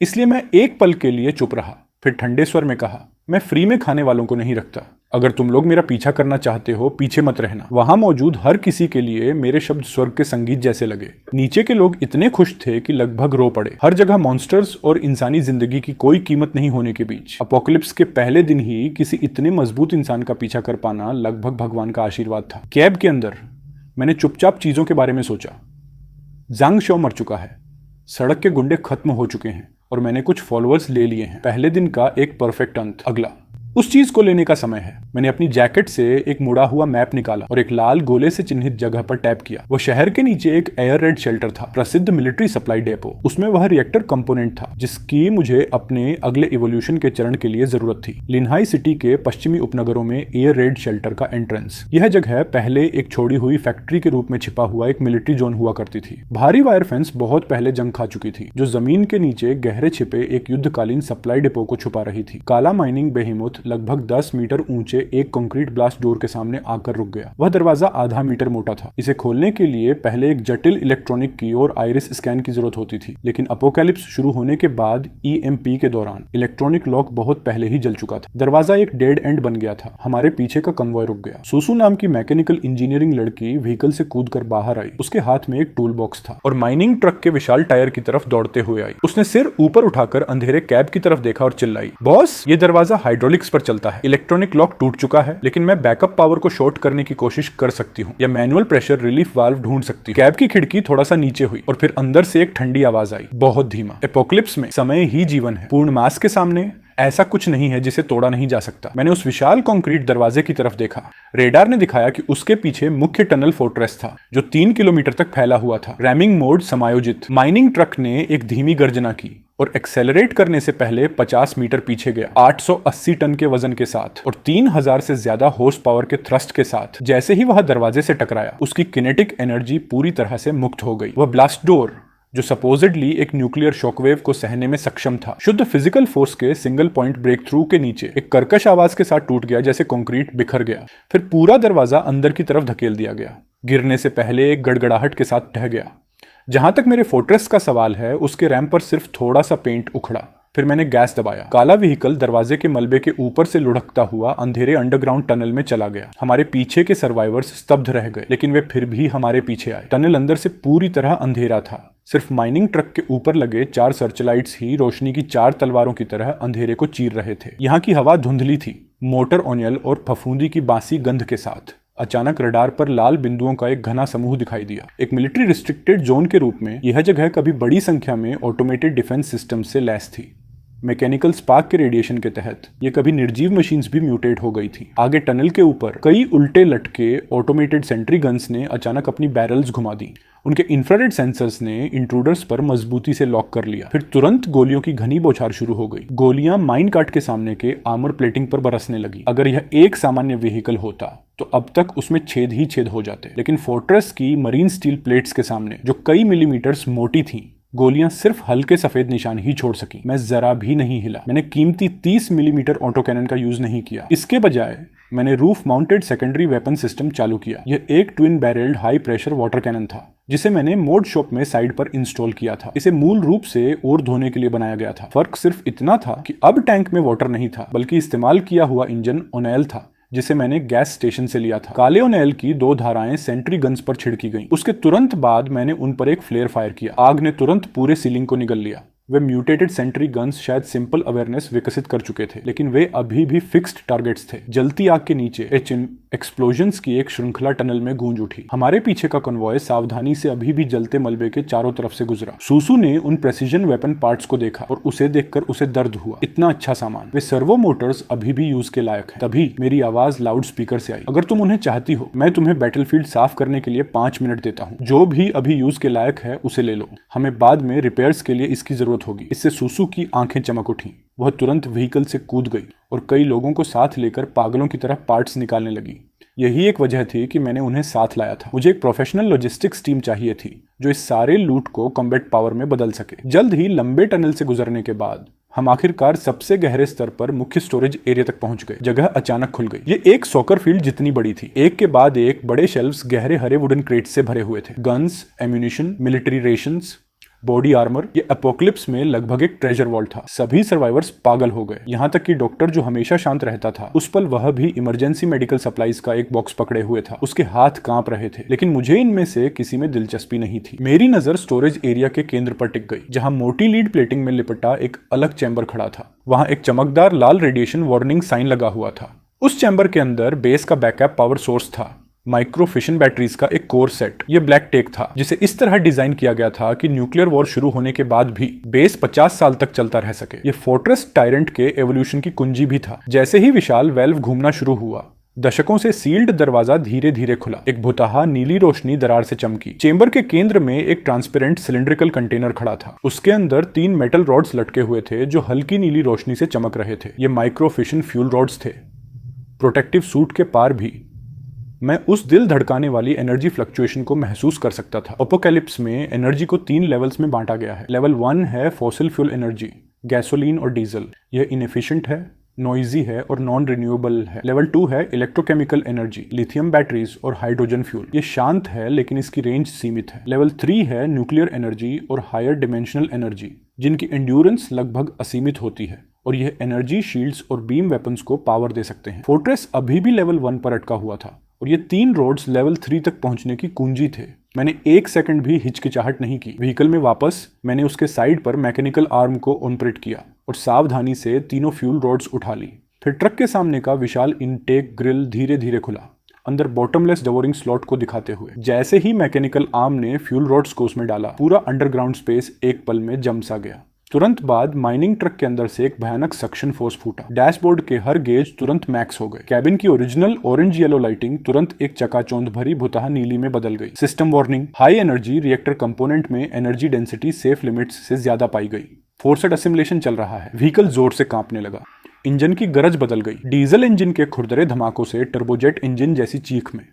इसलिए मैं एक पल के लिए चुप रहा, फिर ठंडे स्वर में कहा, मैं फ्री में खाने वालों को नहीं रखता। अगर तुम लोग मेरा पीछा करना चाहते हो, पीछे मत रहना। वहां मौजूद हर किसी के लिए मेरे शब्द स्वर्ग के संगीत जैसे लगे। नीचे के लोग इतने खुश थे कि लगभग रो पड़े। हर जगह मॉन्स्टर्स और इंसानी जिंदगी की कोई कीमत नहीं होने के बीच अपोकलिप्स के पहले दिन ही किसी इतने मजबूत इंसान का पीछा कर पाना लगभग भगवान का आशीर्वाद था। कैब के अंदर मैंने चुपचाप चीजों के बारे में सोचा। जांग शो मर चुका है, सड़क के गुंडे खत्म हो चुके हैं और मैंने कुछ फॉलोअर्स ले लिए हैं। पहले दिन का एक परफेक्ट अंत। अगला उस चीज को लेने का समय है। मैंने अपनी जैकेट से एक मुड़ा हुआ मैप निकाला और एक लाल गोले से चिन्हित जगह पर टैप किया। वो शहर के नीचे एक एयर रेड शेल्टर था, प्रसिद्ध मिलिट्री सप्लाई डेपो। उसमें वह रिएक्टर कंपोनेंट था जिसकी मुझे अपने अगले इवोल्यूशन के चरण के लिए जरूरत थी। लिनहाई सिटी के पश्चिमी उपनगरों में एयर रेड शेल्टर का एंट्रेंस। यह जगह पहले एक छोड़ी हुई फैक्ट्री के रूप में छिपा हुआ एक मिलिट्री जोन हुआ करती थी। भारी वायर फेंस बहुत पहले जंग खा चुकी थी, जो जमीन के नीचे गहरे छिपे एक युद्धकालीन सप्लाई डिपो को छुपा रही थी। काला माइनिंग बेहिमुथ लगभग 10 मीटर ऊंचे एक कंक्रीट ब्लास्ट डोर के सामने आकर रुक गया। वह दरवाजा आधा मीटर मोटा था। इसे खोलने के लिए पहले एक जटिल इलेक्ट्रॉनिक की और आइरिस स्कैन की जरूरत होती थी, लेकिन अपोकैलिप्स शुरू होने के बाद EMP के दौरान इलेक्ट्रॉनिक लॉक बहुत पहले ही जल चुका था। दरवाजा एक डेड एंड बन गया था। हमारे पीछे का कन्वॉय रुक गया। सुसु नाम की मैकेनिकल इंजीनियरिंग लड़की व्हीकल से कूदकर बाहर आई। उसके हाथ में एक टूल बॉक्स था और माइनिंग ट्रक के विशाल टायर की तरफ दौड़ते हुए आई। उसने सिर ऊपर उठाकर अंधेरे कैब की तरफ देखा और चिल्लाई, बॉस, ये दरवाजा हाइड्रोलिक्स पर चलता है। इलेक्ट्रॉनिक लॉक टूट चुका है, लेकिन मैं बैकअप पावर को शॉर्ट करने की कोशिश कर सकती हूँ या मैनुअल प्रेशर रिलीफ वाल्व ढूंढ सकती हूँ। कैब की खिड़की थोड़ा सा नीचे हुई और फिर अंदर से एक ठंडी आवाज आई, बहुत धीमा। एपोक्लिप्स में समय ही जीवन है। पूर्ण मास के सामने ऐसा कुछ नहीं है जिसे तोड़ा नहीं जा सकता। मैंने उस विशाल कंक्रीट दरवाजे की तरफ देखा। रेडार ने दिखाया कि उसके पीछे मुख्य टनल फोर्ट्रेस था जो 3 किलोमीटर तक फैला हुआ था। रैमिंग मोड समायोजित। माइनिंग ट्रक ने एक धीमी गर्जना की और एक्सेलरेट करने से पहले 50 मीटर पीछे गया, 880 टन के वजन के साथ और 3000 से ज्यादा हॉर्स पावर के थ्रस्ट के साथ। जैसे ही वह दरवाजे से टकराया, उसकी किनेटिक एनर्जी पूरी तरह से मुक्त हो गई। वह ब्लास्ट डोर, जो सपोजिडली एक न्यूक्लियर शॉकवेव को सहने में सक्षम था, शुद्ध फिजिकल फोर्स के सिंगल पॉइंट ब्रेक थ्रू के नीचे एक कर्कश आवाज के साथ टूट गया, जैसे कंक्रीट बिखर गया। फिर पूरा दरवाजा अंदर की तरफ धकेल दिया गया, गिरने से पहले एक गड़गड़ाहट के साथ ढह गया। जहां तक मेरे फोर्ट्रेस का सवाल है, उसके रैंप पर सिर्फ थोड़ा सा पेंट उखड़ा। फिर मैंने गैस दबाया। काला व्हीकल दरवाजे के मलबे के ऊपर से लुढ़कता हुआ अंधेरे अंडरग्राउंड टनल में चला गया। हमारे पीछे के सर्वाइवर्स स्तब्ध रह गए, लेकिन वे फिर भी हमारे पीछे आए। टनल अंदर से पूरी तरह अंधेरा था। सिर्फ माइनिंग ट्रक के ऊपर लगे 4 सर्चलाइट्स ही रोशनी की 4 तलवारों की तरह अंधेरे को चीर रहे थे। यहाँ की हवा धुंधली थी, मोटर ऑयल और फफूंदी की बासी गंध के साथ। अचानक रडार पर लाल बिंदुओं का एक घना समूह दिखाई दिया। एक मिलिट्री रिस्ट्रिक्टेड जोन के रूप में यह जगह कभी बड़ी संख्या में ऑटोमेटेड डिफेंस सिस्टम से लैस थी। मैकेनिकल स्पार्क के रेडिएशन के तहत ये कभी निर्जीव मशीन्स भी म्यूटेट हो गई थी। आगे टनल के ऊपर कई उल्टे लटके ऑटोमेटेड सेंट्री गन्स ने अचानक अपनी बैरल्स घुमा दी। उनके इंफ्रारेड सेंसर्स ने इंट्रूडर्स पर मजबूती से लॉक कर लिया। फिर तुरंत गोलियों की घनी बौछार शुरू हो गई। गोलियां माइन कार्ट के सामने के आर्मर प्लेटिंग पर बरसने लगी। अगर यह एक सामान्य व्हीकल होता तो अब तक उसमें छेद ही छेद हो जाते, लेकिन फोर्ट्रेस की मरीन स्टील प्लेट्स के सामने, जो कई मिलीमीटर्स मोटी थीं, गोलियां सिर्फ हल्के सफेद निशान ही छोड़ सकी। मैं जरा भी नहीं हिला। मैंने कीमती 30 मिलीमीटर ऑटो कैनन का यूज नहीं किया। इसके बजाय मैंने roof mounted secondary weapon system चालू किया। यह एक twin barrelled high pressure water cannon था, जिसे मैंने मोड शॉप में साइड पर इंस्टॉल किया था। इसे मूल रूप से ओर धोने के लिए बनाया गया था। फर्क सिर्फ इतना था कि अब टैंक में वाटर नहीं था, बल्कि इस्तेमाल किया हुआ इंजन ओनेल था, जिसे मैंने गैस स्टेशन से लिया था। काले ओनेल की 2 धाराएं सेंट्री गन्स पर छिड़की गईं। उसके तुरंत बाद मैंने उन पर एक फ्लेयर फायर किया। आग ने तुरंत पूरे सीलिंग को निगल लिया। वे म्यूटेटेड सेंट्री गन्स शायद सिंपल अवेयरनेस विकसित कर चुके थे, लेकिन वे अभी भी फिक्स्ड टारगेट्स थे। जलती आग के नीचे एक्सप्लोजन्स की एक श्रृंखला टनल में गूंज उठी। हमारे पीछे का कन्वॉय सावधानी से अभी भी जलते मलबे के चारों तरफ से गुजरा। सुसु ने उन प्रेसिजन वेपन पार्ट्स को देखा और उसे देखकर उसे दर्द हुआ। इतना अच्छा सामान। वे सर्वो मोटर्स अभी भी यूज के लायक है। तभी मेरी आवाज लाउड स्पीकर से आई, अगर तुम उन्हें चाहती हो, मैं तुम्हें बैटलफील्ड साफ करने के लिए 5 मिनट देता हूँ। जो भी अभी यूज के लायक है उसे ले लो। हमें बाद में रिपेयर्स के लिए इसकी जरूरत होगी। इससे सुसु की आंखें चमक उठी। वह तुरंत व्हीकल से कूद गई और कई लोगों को साथ लेकर पागलों की तरह पार्ट्स निकालने लगी। यही एक वजह थी कि मैंने उन्हें साथ लाया था। मुझे एक प्रोफेशनल लॉजिस्टिक्स टीम चाहिए थी जो इस सारे लूट को कॉम्बैट पावर में बदल सके। जल्द ही लंबे टनल से गुजरने के बाद हम आखिरकार सबसे गहरे स्तर पर मुख्य स्टोरेज एरिया तक पहुंच गए। जगह अचानक खुल गई। ये एक सॉकर फील्ड जितनी बड़ी थी। एक के बाद एक बड़े शेल्फ्स गहरे हरे वुडन क्रेट से भरे हुए थे। Guns, ammunition, military rations. Body armour. ये एपोक्लिप्स में लगभग एक ट्रेजर वॉल्ट था। सभी सर्वाइवर्स पागल हो गए, यहाँ तक कि डॉक्टर जो हमेशा शांत रहता था उस पल वह भी इमरजेंसी मेडिकल सप्लाईज का एक बॉक्स पकड़े हुए था। उसके हाथ कांप रहे थे, लेकिन मुझे इनमें से किसी में दिलचस्पी नहीं थी। मेरी नजर स्टोरेज एरिया के केंद्र पर टिक गई, जहां मोटी लीड प्लेटिंग में लिपटा एक अलग चैम्बर खड़ा था। वहां एक चमकदार लाल रेडिएशन वार्निंग साइन लगा हुआ था। उस चैम्बर के अंदर बेस का बैकअप पावर सोर्स था, माइक्रो फिशन बैटरीज का एक कोर सेट। ये ब्लैक टेक था, जिसे इस तरह डिजाइन किया गया था कि न्यूक्लियर वॉर शुरू होने के बाद भी बेस 50 साल तक चलता रह सके। ये फोर्ट्रेस टायरेंट के एवोल्यूशन की कुंजी भी था। जैसे ही विशाल वेल्व घूमना शुरू हुआ, दशकों से सील्ड दरवाजा धीरे धीरे खुला। एक भुतहा नीली रोशनी दरार से चमकी। चेंबर के केंद्र में एक ट्रांसपेरेंट सिलिंड्रिकल कंटेनर खड़ा था। उसके अंदर 3 मेटल रॉड्स लटके हुए थे जो हल्की नीली रोशनी से चमक रहे थे। ये माइक्रो फिशन फ्यूल रॉड्स थे। प्रोटेक्टिव सूट के पार भी मैं उस दिल धड़काने वाली एनर्जी फ्लक्चुएशन को महसूस कर सकता था। एपोकैलिप्स में एनर्जी को 3 लेवल्स में बांटा गया है। लेवल 1 है फॉसिल फ्यूल एनर्जी, गैसोलीन और डीजल। यह इनएफिशिएंट है, नॉइजी है और नॉन रिन्यूएबल है। लेवल 2 है इलेक्ट्रोकेमिकल एनर्जी, लिथियम बैटरीज और हाइड्रोजन फ्यूल। ये शांत है लेकिन इसकी रेंज सीमित है। लेवल 3 है न्यूक्लियर एनर्जी और हायर डिमेंशनल एनर्जी, जिनकी एंड्योरेंस लगभग असीमित होती है और यह एनर्जी शील्ड्स और बीम वेपन्स को पावर दे सकते हैं। फोर्ट्रेस अभी भी लेवल 1 पर अटका हुआ था और ये 3 रोड्स लेवल 3 तक पहुंचने की कुंजी थे। मैंने 1 सेकंड भी हिचकिचाहट नहीं की। व्हीकल में वापस मैंने उसके साइड पर मैकेनिकल आर्म को ऑनप्रेट किया और सावधानी से तीनों फ्यूल रोड्स उठा ली। फिर ट्रक के सामने का विशाल इनटेक ग्रिल धीरे धीरे खुला, अंदर बॉटमलेस डवरिंग स्लॉट को दिखाते हुए। जैसे ही मैकेनिकल आर्म ने फ्यूल रोड्स को उसमें डाला, पूरा अंडरग्राउंड स्पेस एक पल में जम सा गया। तुरंत बाद माइनिंग ट्रक के अंदर से एक भयानक सक्शन फोर्स फूटा। डैशबोर्ड के हर गेज तुरंत मैक्स हो गए। कैबिन की ओरिजिनल ऑरेंज येलो लाइटिंग तुरंत एक चकाचौंध भरी भुतहा नीली में बदल गई। System warning, high energy reactor component में एनर्जी डेंसिटी सेफ लिमिट्स से ज्यादा पाई गई। फोर्सड असिमुलेशन चल रहा है। व्हीकल जोर से कांपने लगा। इंजन की गरज बदल गई, डीजल इंजन के खुरदरे धमाकों से टर्बोजेट इंजन जैसी चीख में।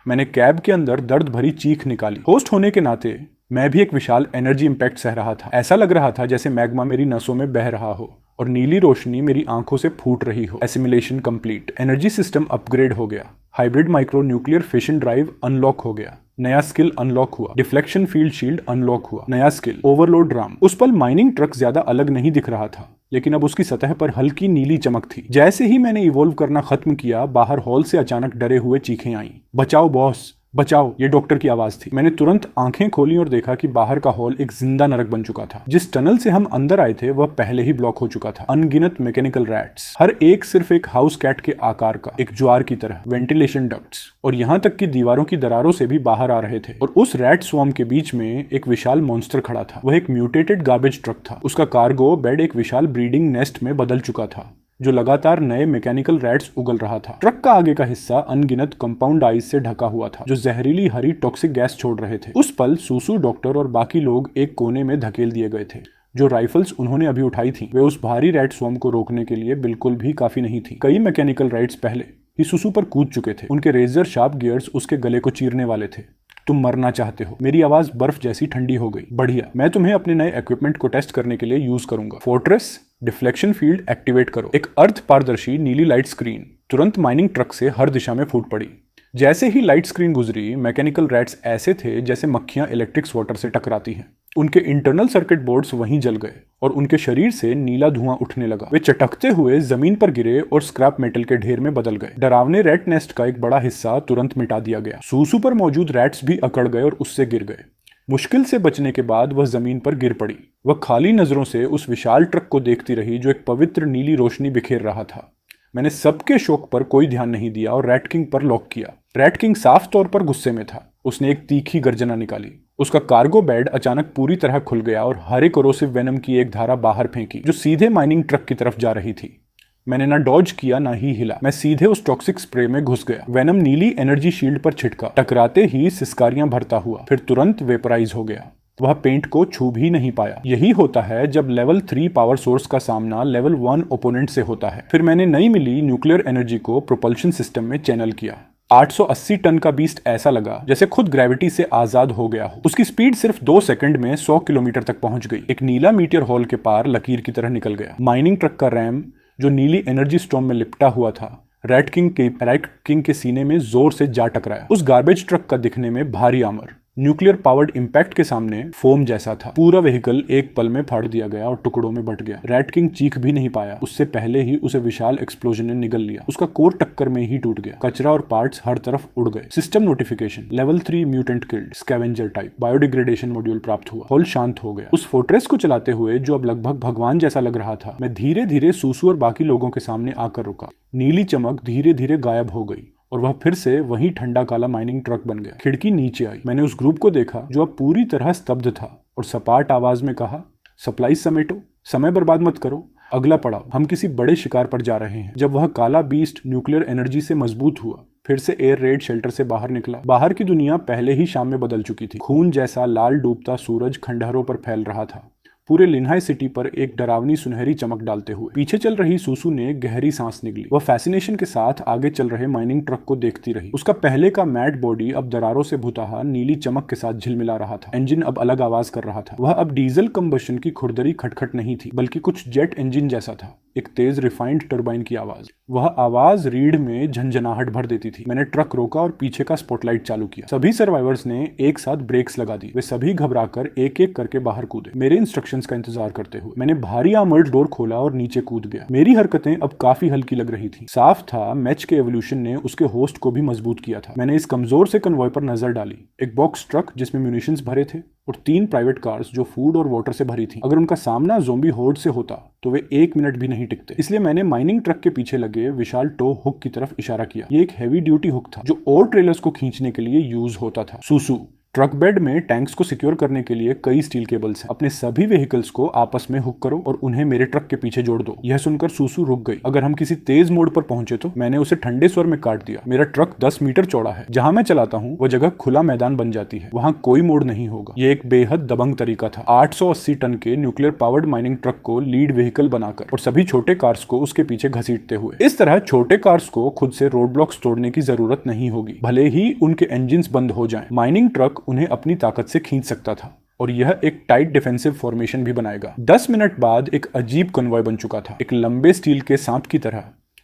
मैंने कैब के अंदर दर्द भरी चीख निकाली। होस्ट होने के नाते मैं भी एक विशाल एनर्जी इंपैक्ट सह रहा था। ऐसा लग रहा था जैसे मैग्मा मेरी नसों में बह रहा हो और नीली रोशनी मेरी आंखों से फूट रही हो। Assimilation complete. Energy system upgrade हो गया। Hybrid micro nuclear fission drive unlock हो गया। नया स्किल अनलॉक हुआ। डिफ्लेक्शन फील्ड शील्ड अनलॉक हुआ। नया स्किल ओवरलोड राम। उस पल माइनिंग ट्रक ज्यादा अलग नहीं दिख रहा था, लेकिन अब उसकी सतह पर हल्की नीली चमक थी। जैसे ही मैंने इवोल्व करना खत्म किया, बाहर हॉल से अचानक डरे हुए चीखें आईं। बचाओ बॉस, बचाओ, ये डॉक्टर की आवाज थी। मैंने तुरंत आंखें खोली और देखा कि बाहर का हॉल एक जिंदा नरक बन चुका था। जिस टनल से हम अंदर आए थे वह पहले ही ब्लॉक हो चुका था। अनगिनत मैकेनिकल रैट्स, हर एक सिर्फ एक हाउस कैट के आकार का, एक ज्वार की तरह। वेंटिलेशन डक्ट्स और यहाँ तक कि दीवारों की दरारों से भी बाहर आ रहे थे। और उस रैट स्वॉर्म के बीच में एक विशाल मॉन्स्टर खड़ा था। वह एक म्यूटेटेड गार्बेज ट्रक था। उसका कार्गो बेड एक विशाल ब्रीडिंग नेस्ट में बदल चुका था, जो लगातार नए मैकेनिकल रैट्स उगल रहा था। ट्रक का आगे का हिस्सा अनगिनत कंपाउंड आइस से ढका हुआ था, जो जहरीली हरी टॉक्सिक गैस छोड़ रहे थे। उस पल सूसू, डॉक्टर और बाकी लोग एक कोने में धकेल दिए गए थे। जो राइफल्स उन्होंने अभी उठाई थी, वे उस भारी रैट स्वॉर्म को रोकने के लिए बिल्कुल भी काफी नहीं थी। कई मैकेनिकल रैट्स पहले ही सुसु पर कूद चुके थे। उनके रेजर शार्प गियर्स उसके गले को चीरने वाले थे। तुम मरना चाहते हो? मेरी आवाज बर्फ जैसी ठंडी हो गई। बढ़िया, मैं तुम्हें अपने नए इक्विपमेंट को टेस्ट करने के लिए यूज करूंगा। फोर्ट्रेस डिफ्लेक्शन फील्ड एक्टिवेट करो। एक अर्ध पारदर्शी नीली लाइट स्क्रीन तुरंत माइनिंग ट्रक से हर दिशा में फूट पड़ी। जैसे ही लाइट स्क्रीन गुजरी, मैकेनिकल रैट्स ऐसे थे जैसे मक्खियां इलेक्ट्रिक वाटर से टकराती हैं। उनके इंटरनल सर्किट बोर्ड्स वहीं जल गए और उनके शरीर से नीला धुआं उठने लगा। वे चटकते हुए जमीन पर गिरे और स्क्रैप मेटल के ढेर में बदल गए। डरावने रैट नेस्ट का एक बड़ा हिस्सा तुरंत मिटा दिया गया। सूसू पर मौजूद रैट्स भी अकड़ गए और उससे गिर गए। मुश्किल से बचने के बाद वह जमीन पर गिर पड़ी। वह खाली नजरों से उस विशाल ट्रक को देखती रही जो एक पवित्र नीली रोशनी बिखेर रहा था। मैंने सबके शोक पर कोई ध्यान नहीं दिया और रैट किंग पर लॉक किया। रैट किंग साफ तौर पर गुस्से में था। उसने एक तीखी गर्जना निकाली। उसका कार्गो बेड अचानक पूरी तरह खुल गया और हरे कोरोसिव वेनम की एक धारा बाहर फेंकी, जो सीधे माइनिंग ट्रक की तरफ जा रही थी। मैंने ना डॉज किया ना ही हिला। मैं सीधे उस टॉक्सिक स्प्रे में घुस गया। वेनम नीली एनर्जी शील्ड पर छिटका, टकराते ही सिस्कारियां भरता हुआ, फिर तुरंत वेपराइज हो गया। वह पेंट को छू भी नहीं पाया। यही होता है जब लेवल 3 पावर सोर्स का सामना लेवल 1 ओपोनेंट से होता है। फिर मैंने नई मिली न्यूक्लियर एनर्जी को प्रोपल्शन सिस्टम में चैनल किया। 880 टन का बीस्ट ऐसा लगा जैसे खुद ग्रेविटी से आजाद हो गया हो। उसकी स्पीड सिर्फ 2 सेकंड में 100 किलोमीटर तक पहुंच गई। एक नीला मीटियर हॉल के पार लकीर की तरह निकल गया। माइनिंग ट्रक का रैम, जो नीली एनर्जी स्टॉर्म में लिपटा हुआ था, रैट किंग के सीने में जोर से जा टकराया। उस गार्बेज ट्रक का दिखने में भारी आर्मर, न्यूक्लियर पावर्ड इंपैक्ट के सामने फोम जैसा था। पूरा व्हीकल एक पल में फाड़ दिया गया और टुकड़ों में बट गया। रैट किंग चीख भी नहीं पाया, उससे पहले ही उसे विशाल एक्सप्लोजन ने निगल लिया। उसका कोर टक्कर में ही टूट गया। कचरा और पार्ट्स हर तरफ उड़ गए। System notification, level 3 mutant killed, scavenger type, biodegradation module प्राप्त हुआ। हॉल शांत हो गया। उस फोर्ट्रेस को चलाते हुए जो अब लगभग भगवान जैसा लग रहा था, मैं धीरे धीरे सूसू और बाकी लोगों के सामने आकर रुका। नीली चमक धीरे धीरे गायब हो गई और वह फिर से वही ठंडा काला माइनिंग ट्रक बन गया। खिड़की नीचे आई। मैंने उस ग्रुप को देखा जो अब पूरी तरह स्तब्ध था और सपाट आवाज में कहा, सप्लाईज समेटो, समय बर्बाद मत करो, अगला पड़ाव, हम किसी बड़े शिकार पर जा रहे हैं। जब वह काला बीस्ट न्यूक्लियर एनर्जी से मजबूत हुआ, फिर से एयर रेड शेल्टर से बाहर निकला। बाहर की दुनिया पहले ही शाम में बदल चुकी थी। खून जैसा लाल डूबता सूरज खंडहरों पर फैल रहा था, पूरे लिन्हाई सिटी पर एक डरावनी सुनहरी चमक डालते हुए। पीछे चल रही सूसू ने गहरी सांस निगली। वह फैसिनेशन के साथ आगे चल रहे माइनिंग ट्रक को देखती रही। उसका पहले का मैट बॉडी अब दरारों से भुताहा नीली चमक के साथ झिलमिला रहा था। इंजन अब अलग आवाज कर रहा था। वह अब डीजल कंबशन की खुरदरी खटखट नहीं थी, बल्कि कुछ जेट इंजन जैसा था, एक तेज रिफाइंड टर्बाइन की आवाज। वह आवाज रीढ़ में झंझनाहट भर देती थी। मैंने ट्रक रोका और पीछे का स्पॉटलाइट चालू किया। सभी सर्वाइवर्स ने एक साथ ब्रेक्स लगा दी। वे सभी घबराकर एक एक करके बाहर कूदे, मेरे इंस्ट्रक्शंस का इंतजार करते हुए। मैंने भारी आर्मर्ड डोर खोला और नीचे कूद गया। मेरी हरकतें अब काफी हल्की लग रही थी। साफ था मैच के एवोल्यूशन ने उसके होस्ट को भी मजबूत किया था। मैंने इस कमजोर से कन्वॉय पर नजर डाली। एक बॉक्स ट्रक जिसमें म्यूनिशंस भरे थे और 3 प्राइवेट कार्स जो फूड और वाटर से भरी थी। अगर उनका सामना ज़ोंबी होर्ड से होता तो वे 1 मिनट भी नहीं टिकते। इसलिए मैंने माइनिंग ट्रक के पीछे लगे विशाल टो हुक की तरफ इशारा किया। ये एक हैवी ड्यूटी हुक था जो और ट्रेलर्स को खींचने के लिए यूज होता था। सूसू, ट्रक बेड में टैंक्स को सिक्योर करने के लिए कई स्टील केबल्स हैं। अपने सभी व्हीकल्स को आपस में हुक करो और उन्हें मेरे ट्रक के पीछे जोड़ दो। यह सुनकर सूसू रुक गई। अगर हम किसी तेज मोड़ पर पहुंचे तो मैंने उसे ठंडे स्वर में काट दिया। मेरा ट्रक 10 मीटर चौड़ा है। जहां मैं चलाता हूं वो जगह खुला मैदान बन जाती है। वहां कोई मोड़ नहीं होगा। यह एक बेहद दबंग तरीका था। 880 टन के न्यूक्लियर पावर्ड माइनिंग ट्रक को लीड व्हीकल बनाकर और सभी छोटे कार्स को उसके पीछे घसीटते हुए। इस तरह छोटे कार्स को खुद से रोड ब्लॉक्स तोड़ने की जरूरत नहीं होगी, भले ही उनके इंजन बंद हो जाएं। माइनिंग ट्रक उन्हें अपनी ताकत से खींच सकता था और यह एक टाइट डिफेंसिव फॉर्मेशन भी बनाएगा। 10 मिनट बाद एक अजीब कन्वॉय बन चुका था। एक लंबे स्टील के सांप की तरह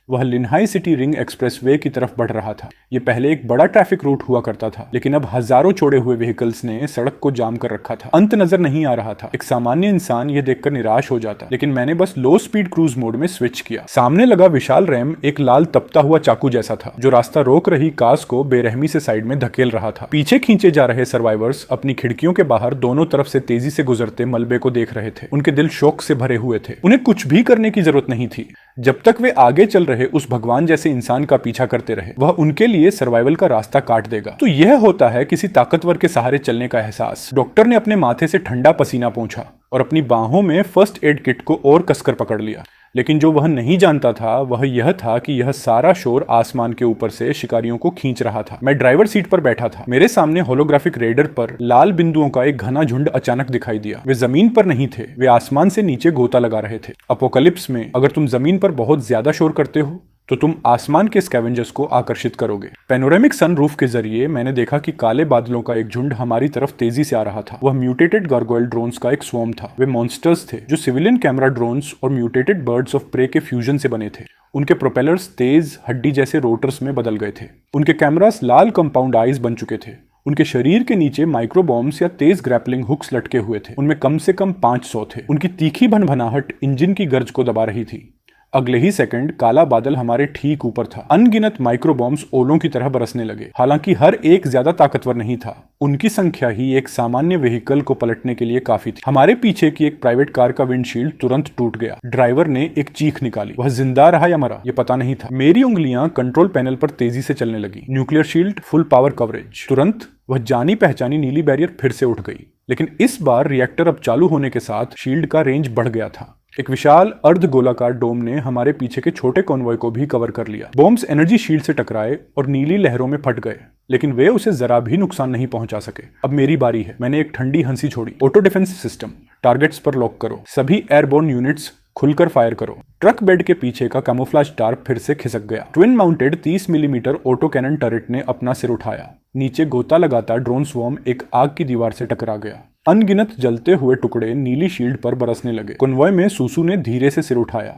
वह लिन्हाई सिटी रिंग एक्सप्रेसवे की तरफ बढ़ रहा था। यह पहले एक बड़ा ट्रैफिक रूट हुआ करता था, लेकिन अब हजारों छोड़े हुए व्हीकल्स ने सड़क को जाम कर रखा था। अंत नजर नहीं आ रहा था। एक सामान्य इंसान यह देखकर निराश हो जाता, लेकिन मैंने बस लो स्पीड क्रूज मोड में स्विच किया। सामने लगा विशाल रैम एक लाल तपता हुआ चाकू जैसा था, जो रास्ता रोक रही कार्स को बेरहमी से साइड में धकेल रहा था। पीछे खींचे जा रहे सर्वाइवर्स अपनी खिड़कियों के बाहर दोनों तरफ से तेजी से गुजरते मलबे को देख रहे थे। उनके दिल शोक से भरे हुए थे। उन्हें कुछ भी करने की जरूरत नहीं थी। जब तक वे आगे चल रहे उस भगवान जैसे इंसान का पीछा करते रहे, वह उनके लिए सर्वाइवल का रास्ता काट देगा। तो यह होता है किसी ताकतवर के सहारे चलने का एहसास। डॉक्टर ने अपने माथे से ठंडा पसीना पोंछा और अपनी बाहों में फर्स्ट एड किट को और कसकर पकड़ लिया। लेकिन जो वह नहीं जानता था वह यह था कि यह सारा शोर आसमान के ऊपर से शिकारियों को खींच रहा था। मैं ड्राइवर सीट पर बैठा था। मेरे सामने होलोग्राफिक रेडर पर लाल बिंदुओं का एक घना झुंड अचानक दिखाई दिया। वे जमीन पर नहीं थे, वे आसमान से नीचे गोता लगा रहे थे। अपोकलिप्स में अगर तुम जमीन पर बहुत ज्यादा शोर करते हो तो तुम आसमान के स्कैवेंजर्स को आकर्षित करोगे। पैनोरेमिक सनरूफ के जरिए मैंने देखा कि काले बादलों का एक झुंड हमारी तरफ तेजी से आ रहा था। वह म्यूटेटेड गार्गोइल ड्रोन्स का एक स्वॉर्म था। वे मॉन्स्टर्स थे जो सिविलियन कैमरा ड्रोन्स और म्यूटेटेड बर्ड्स ऑफ प्रे के फ्यूजन से बने थे। उनके प्रोपेलर्स तेज हड्डी जैसे रोटर्स में बदल गए थे। उनके कैमरास लाल कंपाउंड आईज बन चुके थे। उनके शरीर के नीचे माइक्रोबॉम्ब्स या तेज ग्रैपलिंग हुक्स लटके हुए थे। उनमें कम से कम 500 थे। उनकी तीखी भनभनाहट इंजन की गर्ज को दबा रही थी। अगले ही सेकंड काला बादल हमारे ठीक ऊपर था। अनगिनत माइक्रोबॉम्ब्स ओलों की तरह बरसने लगे। हालांकि हर एक ज्यादा ताकतवर नहीं था। उनकी संख्या ही एक सामान्य व्हीकल को पलटने के लिए काफी थी। हमारे पीछे की एक प्राइवेट कार का विंडशील्ड तुरंत टूट गया। ड्राइवर ने एक चीख निकाली। वह जिंदा रहा या मरा ये पता नहीं था। मेरी उंगलियां कंट्रोल पैनल पर तेजी से चलने लगी। Nuclear shield, full power coverage. तुरंत वह जानी पहचानी नीली बैरियर फिर से उठ गई, लेकिन इस बार रिएक्टर अब चालू होने के साथ शील्ड का रेंज बढ़ गया था। एक विशाल अर्ध गोलाकार डोम ने हमारे पीछे के छोटे कॉन्वॉय को भी कवर कर लिया। बॉम्ब्स एनर्जी शील्ड से टकराए और नीली लहरों में फट गए, लेकिन वे उसे जरा भी नुकसान नहीं पहुंचा सके। अब मेरी बारी है। मैंने एक ठंडी हंसी छोड़ी। ऑटो डिफेंस सिस्टम, टारगेट्स पर लॉक करो। सभी एयरबोर्न यूनिट्स खुलकर फायर करो। ट्रक बेड के पीछे का कैमोफ्लेज टार्प फिर से खिसक गया। Twin mounted 30 millimetre auto cannon turret ने अपना सिर उठाया। नीचे गोता लगाता ड्रोन स्वॉर्म एक आग की दीवार से टकरा गया। अनगिनत जलते हुए टुकड़े नीली शील्ड पर बरसने लगे। कॉन्वॉय में सूसू ने धीरे से सिर उठाया।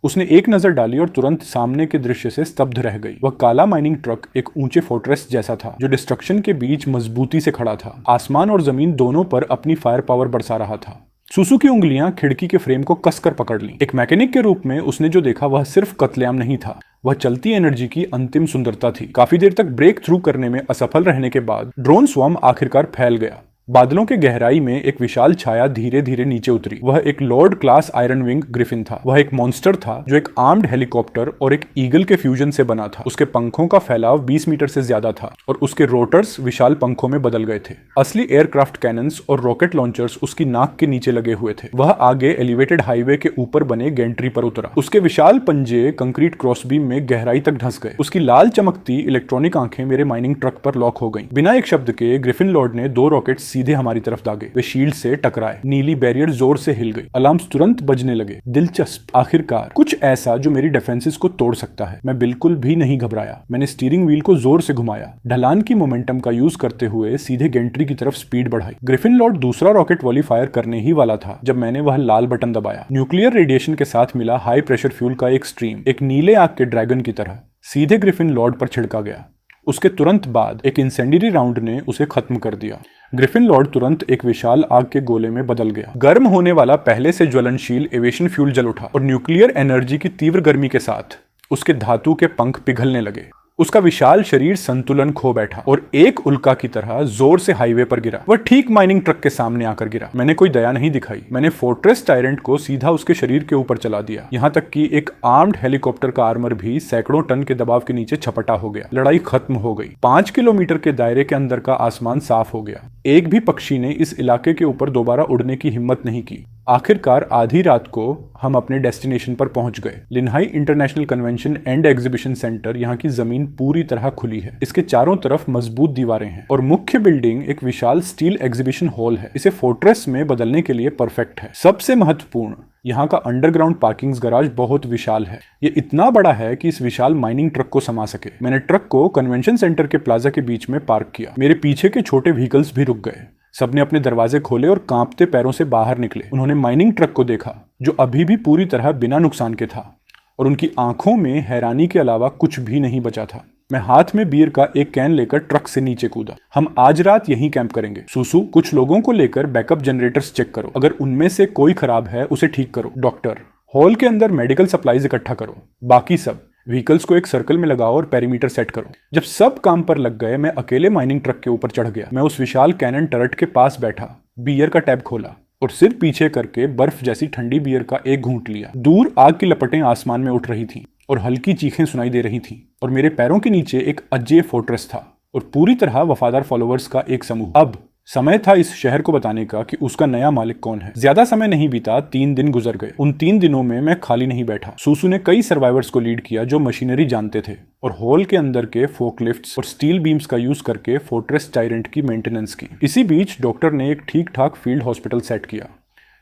उसने एक नजर डाली और तुरंत सामने के दृश्य से स्तब्ध रह गई। वह काला माइनिंग ट्रक एक ऊंचे फोर्ट्रेस जैसा था जो डिस्ट्रक्शन के बीच मजबूती से खड़ा था। आसमान और जमीन दोनों पर अपनी फायर पावर बरसा रहा था। सुसु की उंगलियां खिड़की के फ्रेम को कसकर पकड़ लीं। एक मैकेनिक के रूप में उसने जो देखा वह सिर्फ कत्लेआम नहीं था, वह चलती एनर्जी की अंतिम सुंदरता थी। काफी देर तक ब्रेक थ्रू करने में असफल रहने के बाद ड्रोन स्वॉर्म आखिरकार फैल गया। बादलों के गहराई में एक विशाल छाया धीरे धीरे नीचे उतरी। वह एक Lord class iron wing Griffin था। वह एक मॉन्स्टर था जो एक आर्म्ड हेलीकॉप्टर और एक ईगल के फ्यूजन से बना था। उसके पंखों का फैलाव 20 मीटर से ज्यादा था और उसके रोटर्स विशाल पंखों में बदल गए थे। असली एयरक्राफ्ट कैनन्स और रॉकेट लॉन्चर्स उसकी नाक के नीचे लगे हुए थे। वह आगे एलिवेटेड हाईवे के ऊपर बने गेंट्री पर उतरा। उसके विशाल पंजे कंक्रीट क्रॉसबीम में गहराई तक धंस गए। उसकी लाल चमकती इलेक्ट्रॉनिक आंखें मेरे माइनिंग ट्रक पर लॉक हो गईं। बिना एक शब्द के ग्रिफिन लॉर्ड ने 2 रॉकेट सीधे हमारी तरफ दागे। वे शील्ड से टकराए। नीली बैरियर जोर से हिल गई। अलार्म्स तुरंत बजने लगे। दिलचस्प, आखिरकार कुछ ऐसा जो मेरी डिफेंसेस को तोड़ सकता है। मैं बिल्कुल भी नहीं घबराया। मैंने स्टीयरिंग व्हील को जोर से घुमाया, ढलान की मोमेंटम का यूज करते हुए सीधे गेंट्री की तरफ स्पीड बढ़ाई। ग्रिफिन लॉर्ड दूसरा रॉकेट वॉली फायर करने ही वाला था जब मैंने वह लाल बटन दबाया। न्यूक्लियर रेडिएशन के साथ मिला हाई प्रेशर फ्यूल का एक स्ट्रीम एक नीले आग के ड्रैगन की तरह सीधे ग्रिफिन लॉर्ड पर छिड़का गया। उसके तुरंत बाद एक इंसेंडियरी राउंड ने उसे खत्म कर दिया। ग्रिफिन लॉर्ड तुरंत एक विशाल आग के गोले में बदल गया। गर्म होने वाला पहले से ज्वलनशील एविएशन फ्यूल जल उठा और न्यूक्लियर एनर्जी की तीव्र गर्मी के साथ उसके धातु के पंख पिघलने लगे। उसका विशाल शरीर संतुलन खो बैठा और एक उल्का की तरह जोर से हाईवे पर गिरा। वह ठीक माइनिंग ट्रक के सामने आकर गिरा। मैंने कोई दया नहीं दिखाई। मैंने फोर्ट्रेस टायरेंट को सीधा उसके शरीर के ऊपर चला दिया। यहाँ तक कि एक आर्म्ड हेलीकॉप्टर का आर्मर भी सैकड़ों टन के दबाव के नीचे छपटा हो गया। लड़ाई खत्म हो गई। 5 किलोमीटर के दायरे के अंदर का आसमान साफ हो गया। एक भी पक्षी ने इस इलाके के ऊपर दोबारा उड़ने की हिम्मत नहीं की। आखिरकार आधी रात को हम अपने डेस्टिनेशन पर पहुंच गए। Linhai international convention and exhibition centre. यहाँ की जमीन पूरी तरह खुली है। इसके चारों तरफ मजबूत दीवारें हैं और मुख्य बिल्डिंग एक विशाल स्टील एग्जीबिशन हॉल है। इसे फोर्ट्रेस में बदलने के लिए परफेक्ट है। सबसे महत्वपूर्ण, यहाँ का अंडरग्राउंड पार्किंग गराज बहुत विशाल है। ये इतना बड़ा है कि इस विशाल माइनिंग ट्रक को समा सके। मैंने ट्रक को कन्वेंशन सेंटर के प्लाजा के बीच में पार्क किया। मेरे पीछे के छोटे व्हीकल्स भी रुक गए। सबने अपने दरवाजे खोले और कांपते पैरों से बाहर निकले। उन्होंने माइनिंग ट्रक को देखा जो अभी भी पूरी तरह बिना नुकसान के था और उनकी आंखों में हैरानी के अलावा कुछ भी नहीं बचा था। मैं हाथ में बियर का एक कैन लेकर ट्रक से नीचे कूदा। हम आज रात यहीं कैंप करेंगे। सुसु, कुछ लोगों को लेकर बैकअप जनरेटर्स चेक करो। अगर उनमें से कोई खराब है उसे ठीक करो। डॉक्टर, हॉल के अंदर मेडिकल सप्लाईज इकट्ठा करो। बाकी सब व्हीकल्स को एक सर्कल में लगाओ और पेरीमीटर सेट करो। जब सब काम पर लग गए, मैं अकेले माइनिंग ट्रक के ऊपर चढ़ गया। मैं उस विशाल कैनन टर्रेट के पास बैठा, बियर का टैब खोला और सिर पीछे करके बर्फ जैसी ठंडी बियर का एक घूंट लिया। दूर आग की लपटें आसमान में उठ रही थीं और हल्की चीखें सुनाई दे रही थीं और मेरे पैरों के नीचे एक अजेय फोर्ट्रेस था और पूरी तरह वफादार फॉलोअर्स का एक समूह। अब समय था इस शहर को बताने का कि उसका नया मालिक कौन है। ज्यादा समय नहीं बीता, 3 दिन गुजर गए। उन 3 दिनों में मैं खाली नहीं बैठा। सुसु ने कई सर्वाइवर्स को लीड किया जो मशीनरी जानते थे और हॉल के अंदर के फोकलिफ्ट्स और स्टील बीम्स का यूज करके फोर्ट्रेस टायरेंट की मेंटेनेंस की। इसी बीच डॉक्टर ने एक ठीक ठाक फील्ड हॉस्पिटल सेट किया।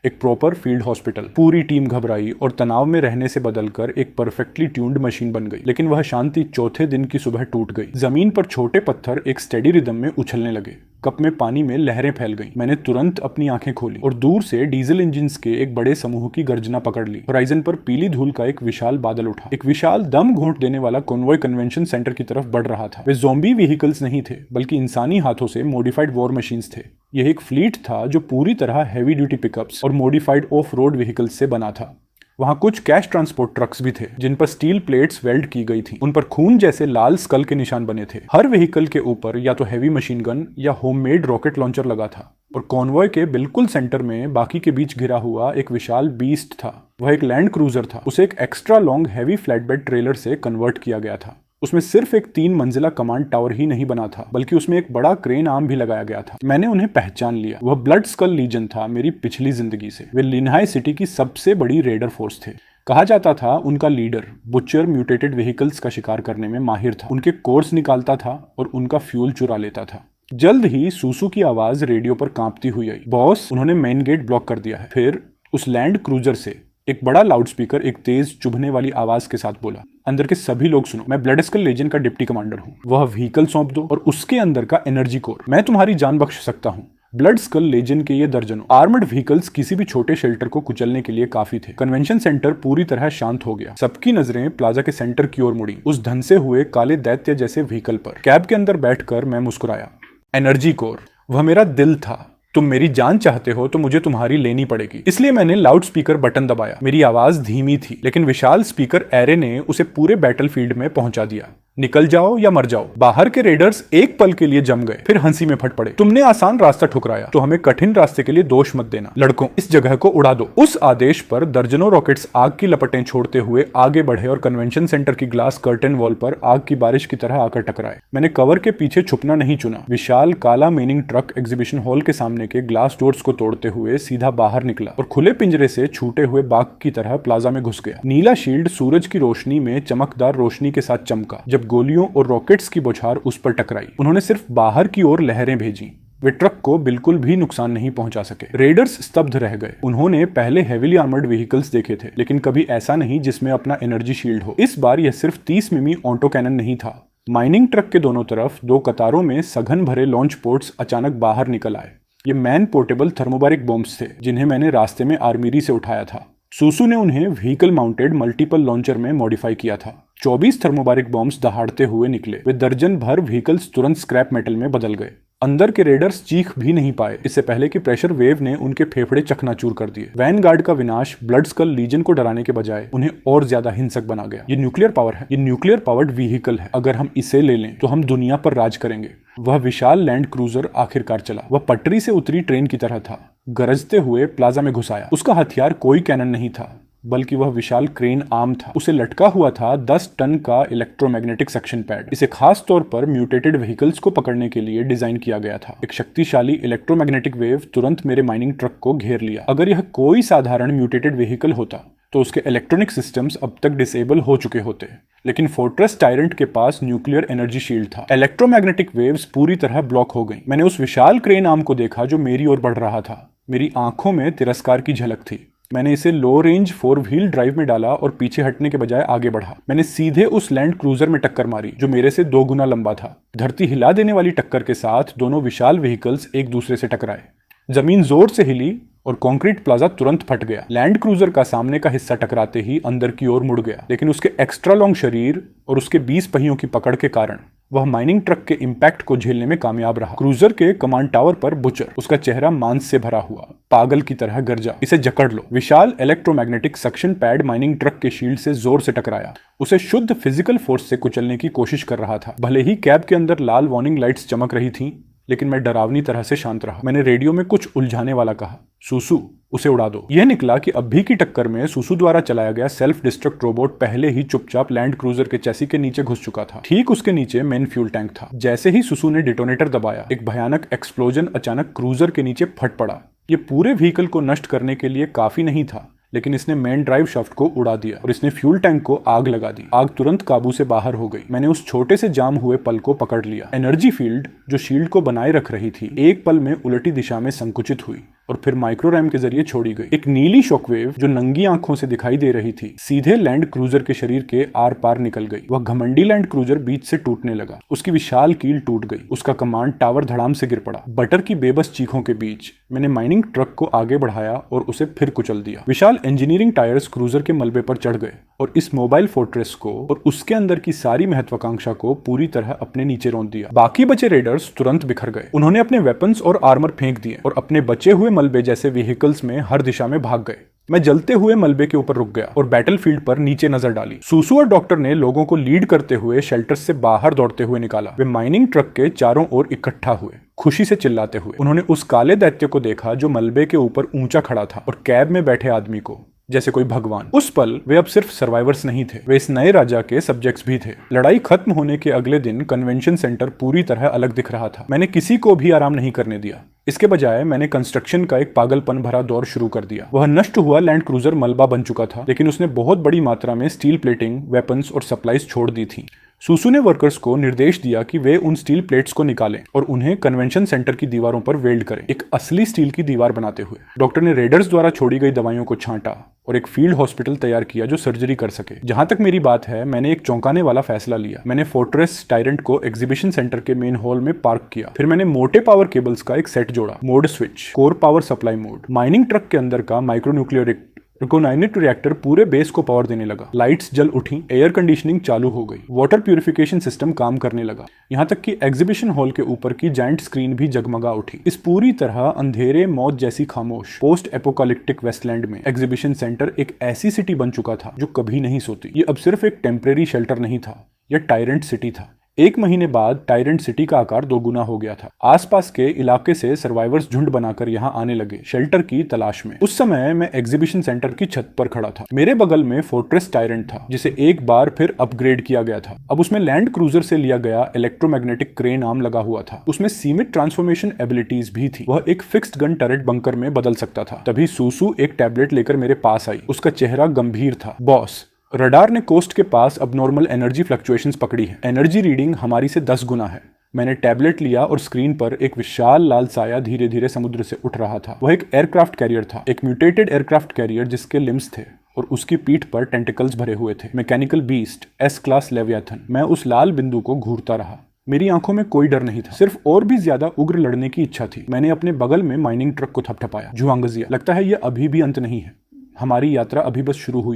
एक प्रॉपर फील्ड हॉस्पिटल। पूरी टीम घबराई और तनाव में रहने से बदलकर एक परफेक्टली ट्यून्ड मशीन बन गई। लेकिन वह शांति चौथे दिन की सुबह टूट गई। जमीन पर छोटे पत्थर एक स्टेडी रिदम में उछलने लगे। कप में पानी में लहरें फैल गईं। मैंने तुरंत अपनी आंखें खोली और दूर से डीजल इंजिन्स के एक बड़े समूह की गर्जना पकड़ ली। होराइजन पर पीली धूल का एक विशाल बादल उठा। एक विशाल दम घोंट देने वाला कॉन्वॉय कन्वेंशन सेंटर की तरफ बढ़ रहा था। वे ज़ॉम्बी व्हीकल्स नहीं थे बल्कि इंसानी हाथों से मॉडिफाइड वॉर मशीन्स थे। यह एक फ्लीट था जो पूरी तरह हैवी ड्यूटी पिकअप्स और मॉडिफाइड ऑफ रोड व्हीकल्स से बना था। वहां कुछ कैश ट्रांसपोर्ट ट्रक्स भी थे जिन पर स्टील प्लेट्स वेल्ड की गई थी। उन पर खून जैसे लाल स्कल के निशान बने थे। हर व्हीकल के ऊपर या तो हैवी मशीन गन या होममेड रॉकेट लॉन्चर लगा था और कॉन्वॉय के बिल्कुल सेंटर में बाकी के बीच घिरा हुआ एक विशाल बीस्ट था। वह एक लैंड क्रूजर था। उसे एक extra long heavy flatbed trailer से कन्वर्ट किया गया था। उसमें सिर्फ एक 3 मंजिला कमांड टावर ही नहीं बना था बल्कि उसमें एक बड़ा क्रेन आर्म भी लगाया गया था। मैंने उन्हें पहचान लिया। वह ब्लड स्कल लीजन था मेरी पिछली जिंदगी से। वे लिन्हाई सिटी की सबसे बड़ी रेडर फोर्स थे। कहा जाता था उनका लीडर बुचर म्यूटेटेड व्हीकल्स का शिकार करने में माहिर था। उनके कोर्स निकालता था और उनका फ्यूल चुरा लेता था। जल्द ही सुसु की आवाज रेडियो पर कांपती हुई आई। बॉस, उन्होंने मेन गेट ब्लॉक कर दिया है। फिर उस लैंड क्रूजर से एक बड़ा लाउडस्पीकर एक तेज चुभने वाली आवाज के साथ बोला, अंदर के सभी लोग सुनो, मैं ब्लड स्कल लेजेंड का डिप्टी कमांडर हूँ। वह व्हीकल सौंप दो और उसके अंदर का एनर्जी कोर। मैं तुम्हारी जान बख्श सकता हूँ ब्लड स्कल लेजेंड के ये दर्जनों आर्मर्ड व्हीकल्स किसी भी छोटे शेल्टर को कुचलने के लिए काफी थे। कन्वेंशन सेंटर पूरी तरह शांत हो गया। सबकी नजरें प्लाजा के सेंटर की ओर मुड़ी, उस धंसे हुए काले दैत्य जैसे व्हीकल पर। कैब के अंदर बैठकर मैं मुस्कुराया। एनर्जी कोर, वह मेरा दिल था। तुम मेरी जान चाहते हो तो मुझे तुम्हारी लेनी पड़ेगी। इसलिए मैंने लाउड स्पीकर बटन दबाया। मेरी आवाज धीमी थी, लेकिन विशाल स्पीकर एरे ने उसे पूरे बैटलफील्ड में पहुंचा दिया। निकल जाओ या मर जाओ। बाहर के रेडर्स एक पल के लिए जम गए, फिर हंसी में फट पड़े। तुमने आसान रास्ता ठुकराया तो हमें कठिन रास्ते के लिए दोष मत देना। लड़कों, इस जगह को उड़ा दो। उस आदेश पर दर्जनों रॉकेट्स आग की लपटें छोड़ते हुए आगे बढ़े और कन्वेंशन सेंटर की ग्लास कर्टन वॉल पर आग की बारिश की तरह आकर टकराए। मैंने कवर के पीछे छुपना नहीं चुना। विशाल काला मेनिंग ट्रक एग्जीबिशन हॉल के सामने के ग्लास डोर्स को तोड़ते हुए सीधा बाहर निकला और खुले पिंजरे से छूटे हुए बाघ की तरह प्लाजा में घुस गया। नीला शील्ड सूरज की रोशनी में चमकदार रोशनी के साथ चमका जब गोलियों और रॉकेट्स की बौछार उस पर टकराई। उन्होंने सिर्फ बाहर की ओर लहरें भेजी। वे ट्रक को बिल्कुल भी नुकसान नहीं पहुंचा सके। रेडर्स स्तब्ध रह गए। उन्होंने पहले हेवीली आर्मर्ड व्हीकल्स देखे थे, लेकिन कभी ऐसा नहीं जिसमें अपना एनर्जी शील्ड हो। इस बार यह सिर्फ 30 मिमी ऑटो कैनन नहीं था। माइनिंग ट्रक के दोनों तरफ दो कतारों में सघन भरे लॉन्च पोर्ट्स अचानक बाहर निकल आए। ये मैन पोर्टेबल थर्मोबारिक बॉम्ब्स थे जिन्हें मैंने रास्ते में आर्मीरी से उठाया था। सूसू ने उन्हें व्हीकल माउंटेड मल्टीपल लॉन्चर में मॉडिफाई किया था। 24 थर्मोबारिक बॉम्ब्स दहाड़ते हुए निकले। वे दर्जन भर व्हीकल्स तुरंत स्क्रैप मेटल में बदल गए। अंदर के रेडर्स चीख भी नहीं पाए, इससे पहले कि प्रेशर वेव ने उनके फेफड़े चकनाचूर कर दिए। वैनगार्ड का विनाश ब्लड स्कल लीजन को डराने के बजाय उन्हें और ज्यादा हिंसक बना गया। ये न्यूक्लियर पावर है, ये न्यूक्लियर पावर्ड व्हीकल है। अगर हम इसे ले लें तो हम दुनिया पर राज करेंगे। वह विशाल लैंड क्रूजर आखिरकार चला। वह पटरी से उतरी ट्रेन की तरह था। गरजते हुए प्लाजा में घुस आया। उसका हथियार कोई कैनन नहीं था, बल्कि वह विशाल क्रेन आर्म था। उसे लटका हुआ था 10 टन का इलेक्ट्रोमैग्नेटिक सक्शन पैड। इसे खास तौर पर म्यूटेटेड व्हीकल्स को पकड़ने के लिए डिजाइन किया गया था। एक शक्तिशाली इलेक्ट्रोमैग्नेटिक वेव तुरंत मेरे माइनिंग ट्रक को घेर लिया। अगर यह कोई साधारण म्यूटेटेड व्हीकल होता तो उसके इलेक्ट्रॉनिक सिस्टम्स अब तक डिसेबल हो चुके होते, लेकिन फोर्ट्रेस टायरेंट के पास न्यूक्लियर एनर्जी शील्ड था। इलेक्ट्रोमैग्नेटिक वेव्स पूरी तरह ब्लॉक हो गई। मैंने उस विशाल क्रेन आर्म को देखा जो मेरी ओर बढ़ रहा था। मेरी आंखों में तिरस्कार की झलक थी। मैंने इसे लो रेंज 4 व्हील ड्राइव में डाला और पीछे हटने के बजाय आगे बढ़ा। मैंने सीधे उस लैंड क्रूजर में टक्कर मारी जो मेरे से 2 गुना लंबा था। धरती हिला देने वाली टक्कर के साथ दोनों विशाल व्हीकल्स एक दूसरे से टकराए। जमीन जोर से हिली और कंक्रीट प्लाजा तुरंत फट गया। लैंड क्रूजर का सामने का हिस्सा टकराते ही अंदर की ओर मुड़ गया, लेकिन उसके एक्स्ट्रा लॉन्ग शरीर और उसके 20 पहियों की पकड़ के कारण वह माइनिंग ट्रक के इंपैक्ट को झेलने में कामयाब रहा। क्रूजर के कमांड टावर पर बुचर, उसका चेहरा मांस से भरा हुआ, पागल की तरह गरजा, इसे जकड़ लो। विशाल electromagnetic suction pad mining truck के शील्ड से जोर से टकराया। उसे शुद्ध फिजिकल फोर्स से कुचलने की कोशिश कर रहा था। भले ही कैब के अंदर लाल वार्निंग लाइट्स चमक रही थीं, लेकिन मैं डरावनी तरह से शांत रहा। मैंने रेडियो में कुछ उलझाने वाला कहा, सूसू उसे उड़ा दो। यह निकला कि अभी की टक्कर में सूसू द्वारा चलाया गया सेल्फ डिस्ट्रक्ट रोबोट पहले ही चुपचाप लैंड क्रूजर के चैसी के नीचे घुस चुका था। ठीक उसके नीचे मेन फ्यूल टैंक था। जैसे ही सूसू ने डिटोनेटर दबाया, एक भयानक एक्सप्लोजन अचानक क्रूजर के नीचे फट पड़ा। यह पूरे व्हीकल को नष्ट करने के लिए काफी नहीं था, लेकिन इसने मेन ड्राइव शाफ्ट को उड़ा दिया और इसने फ्यूल टैंक को आग लगा दी। आग तुरंत काबू से बाहर हो गई। मैंने उस छोटे से जाम हुए पल को पकड़ लिया। एनर्जी फील्ड जो शील्ड को बनाए रख रही थी, एक पल में उलटी दिशा में संकुचित हुई और फिर माइक्रो रैम के जरिए छोड़ी गई। एक नीली शॉकवेव जो नंगी आंखों से दिखाई दे रही थी, सीधे लैंड क्रूजर के शरीर के आर पार निकल गई। वह घमंडी लैंड क्रूजर बीच से टूटने लगा। उसकी विशाल कील टूट गई। उसका कमांड टावर धड़ाम से गिर पड़ा। बटर की बेबस चीखों के बीच मैंने माइनिंग ट्रक को आगे बढ़ाया और उसे फिर कुचल दिया। विशाल इंजीनियरिंग टायर्स क्रूजर के मलबे पर चढ़ गए और इस मोबाइल फोर्ट्रेस को और उसके अंदर की सारी महत्वाकांक्षा को पूरी तरह अपने नीचे रौंद दिया। बाकी बचे रेडर्स तुरंत बिखर गए। उन्होंने अपने वेपन्स और आर्मर फेंक दिए और अपने बचे हुए मलबे जैसे व्हीकल्स में हर दिशा में भाग गए। मैं जलते हुए मलबे के ऊपर रुक गया और बैटलफील्ड पर नीचे नजर डाली। सूसू और डॉक्टर ने लोगों को लीड करते हुए शेल्टर से बाहर दौड़ते हुए निकाला। वे माइनिंग ट्रक के चारों ओर इकट्ठा हुए, खुशी से चिल्लाते हुए। उन्होंने उस काले दैत्य को देखा जो मलबे के ऊपर ऊंचा खड़ा था और कैब में बैठे आदमी को जैसे कोई भगवान। उस पल वे अब सिर्फ सर्वाइवर्स नहीं थे, वे इस नए राजा के सब्जेक्ट्स भी थे। लड़ाई खत्म होने के अगले दिन कन्वेंशन सेंटर पूरी तरह अलग दिख रहा था। मैंने किसी को भी आराम नहीं करने दिया। इसके बजाय मैंने कंस्ट्रक्शन का एक पागलपन भरा दौर शुरू कर दिया। वह नष्ट हुआ लैंड क्रूजर मलबा बन चुका था, लेकिन उसने बहुत बड़ी मात्रा में स्टील प्लेटिंग, वेपन्स और सप्लाईज छोड़ दी थी। सुसु ने वर्कर्स को निर्देश दिया कि वे उन स्टील प्लेट्स को निकालें और उन्हें कन्वेंशन सेंटर की दीवारों पर वेल्ड करें, एक असली स्टील की दीवार बनाते हुए। डॉक्टर ने रेडर्स द्वारा छोड़ी गई दवाइयों को छांटा और एक फील्ड हॉस्पिटल तैयार किया जो सर्जरी कर सके। जहां तक मेरी बात है, मैंने एक चौंकाने वाला फैसला लिया। मैंने फोर्ट्रेस टायरेंट को एग्जीबिशन सेंटर के मेन हॉल में पार्क किया। फिर मैंने मोटे पावर केबल्स का एक सेट जोड़ा, mode switch, core power supply mode, mining truck के अंदर का माइक्रोन्यूक्लियर रेकोनाइट रिएक्टर पूरे बेस को पावर देने लगा। लाइट्स जल उठी, एयर कंडीशनिंग चालू हो गई, वाटर प्यूरिफिकेशन सिस्टम काम करने लगा, यहाँ तक कि एग्जीबिशन हॉल के ऊपर की जायंट स्क्रीन भी जगमगा उठी। इस पूरी तरह अंधेरे मौत जैसी खामोश पोस्ट एपोकालिप्टिक वेस्टलैंड में एग्जीबिशन सेंटर एक ऐसी सिटी बन चुका था जो कभी नहीं सोती। ये अब सिर्फ एक टेम्परेरी शेल्टर नहीं था, यह टायरेंट सिटी था। 1 महीने बाद टायरेंट सिटी का आकार 2 गुना हो गया था। आसपास के इलाके से सर्वाइवर्स झुंड बनाकर यहाँ आने लगे, शेल्टर की तलाश में। उस समय मैं एग्जीबिशन सेंटर की छत पर खड़ा था। मेरे बगल में फोर्ट्रेस टायरेंट था, जिसे एक बार फिर अपग्रेड किया गया था। अब उसमें लैंड क्रूजर से लिया गया इलेक्ट्रोमैग्नेटिक क्रेन आर्म लगा हुआ था। उसमें सीमित ट्रांसफॉर्मेशन एबिलिटीज भी थी। वह एक फिक्स्ड गन टरेट बंकर में बदल सकता था। तभी सुसु एक टैबलेट लेकर मेरे पास आई। उसका चेहरा गंभीर था। बॉस, रडार ने कोस्ट के पास अबनॉर्मल एनर्जी फ्लक्चुएशंस पकड़ी है। एनर्जी रीडिंग हमारी से 10 गुना है। मैंने टैबलेट लिया और स्क्रीन पर एक विशाल लाल साया धीरे धीरे समुद्र से उठ रहा था। वह एक एयरक्राफ्ट कैरियर था, एक म्यूटेटेड एयरक्राफ्ट कैरियर जिसके लिम्स थे और उसकी पीठ पर टेंटिकल्स भरे हुए थे। Mechanical beast, S class Leviathan. मैं उस लाल बिंदु को घूरता रहा। मेरी आंखों में कोई डर नहीं था, सिर्फ और भी ज्यादा उग्र लड़ने की इच्छा थी। मैंने अपने बगल में माइनिंग ट्रक को थपथपाया। झुआंगजिया, लगता है यह अभी भी अंत नहीं है। हमारी यात्रा अभी बस शुरू हुई है।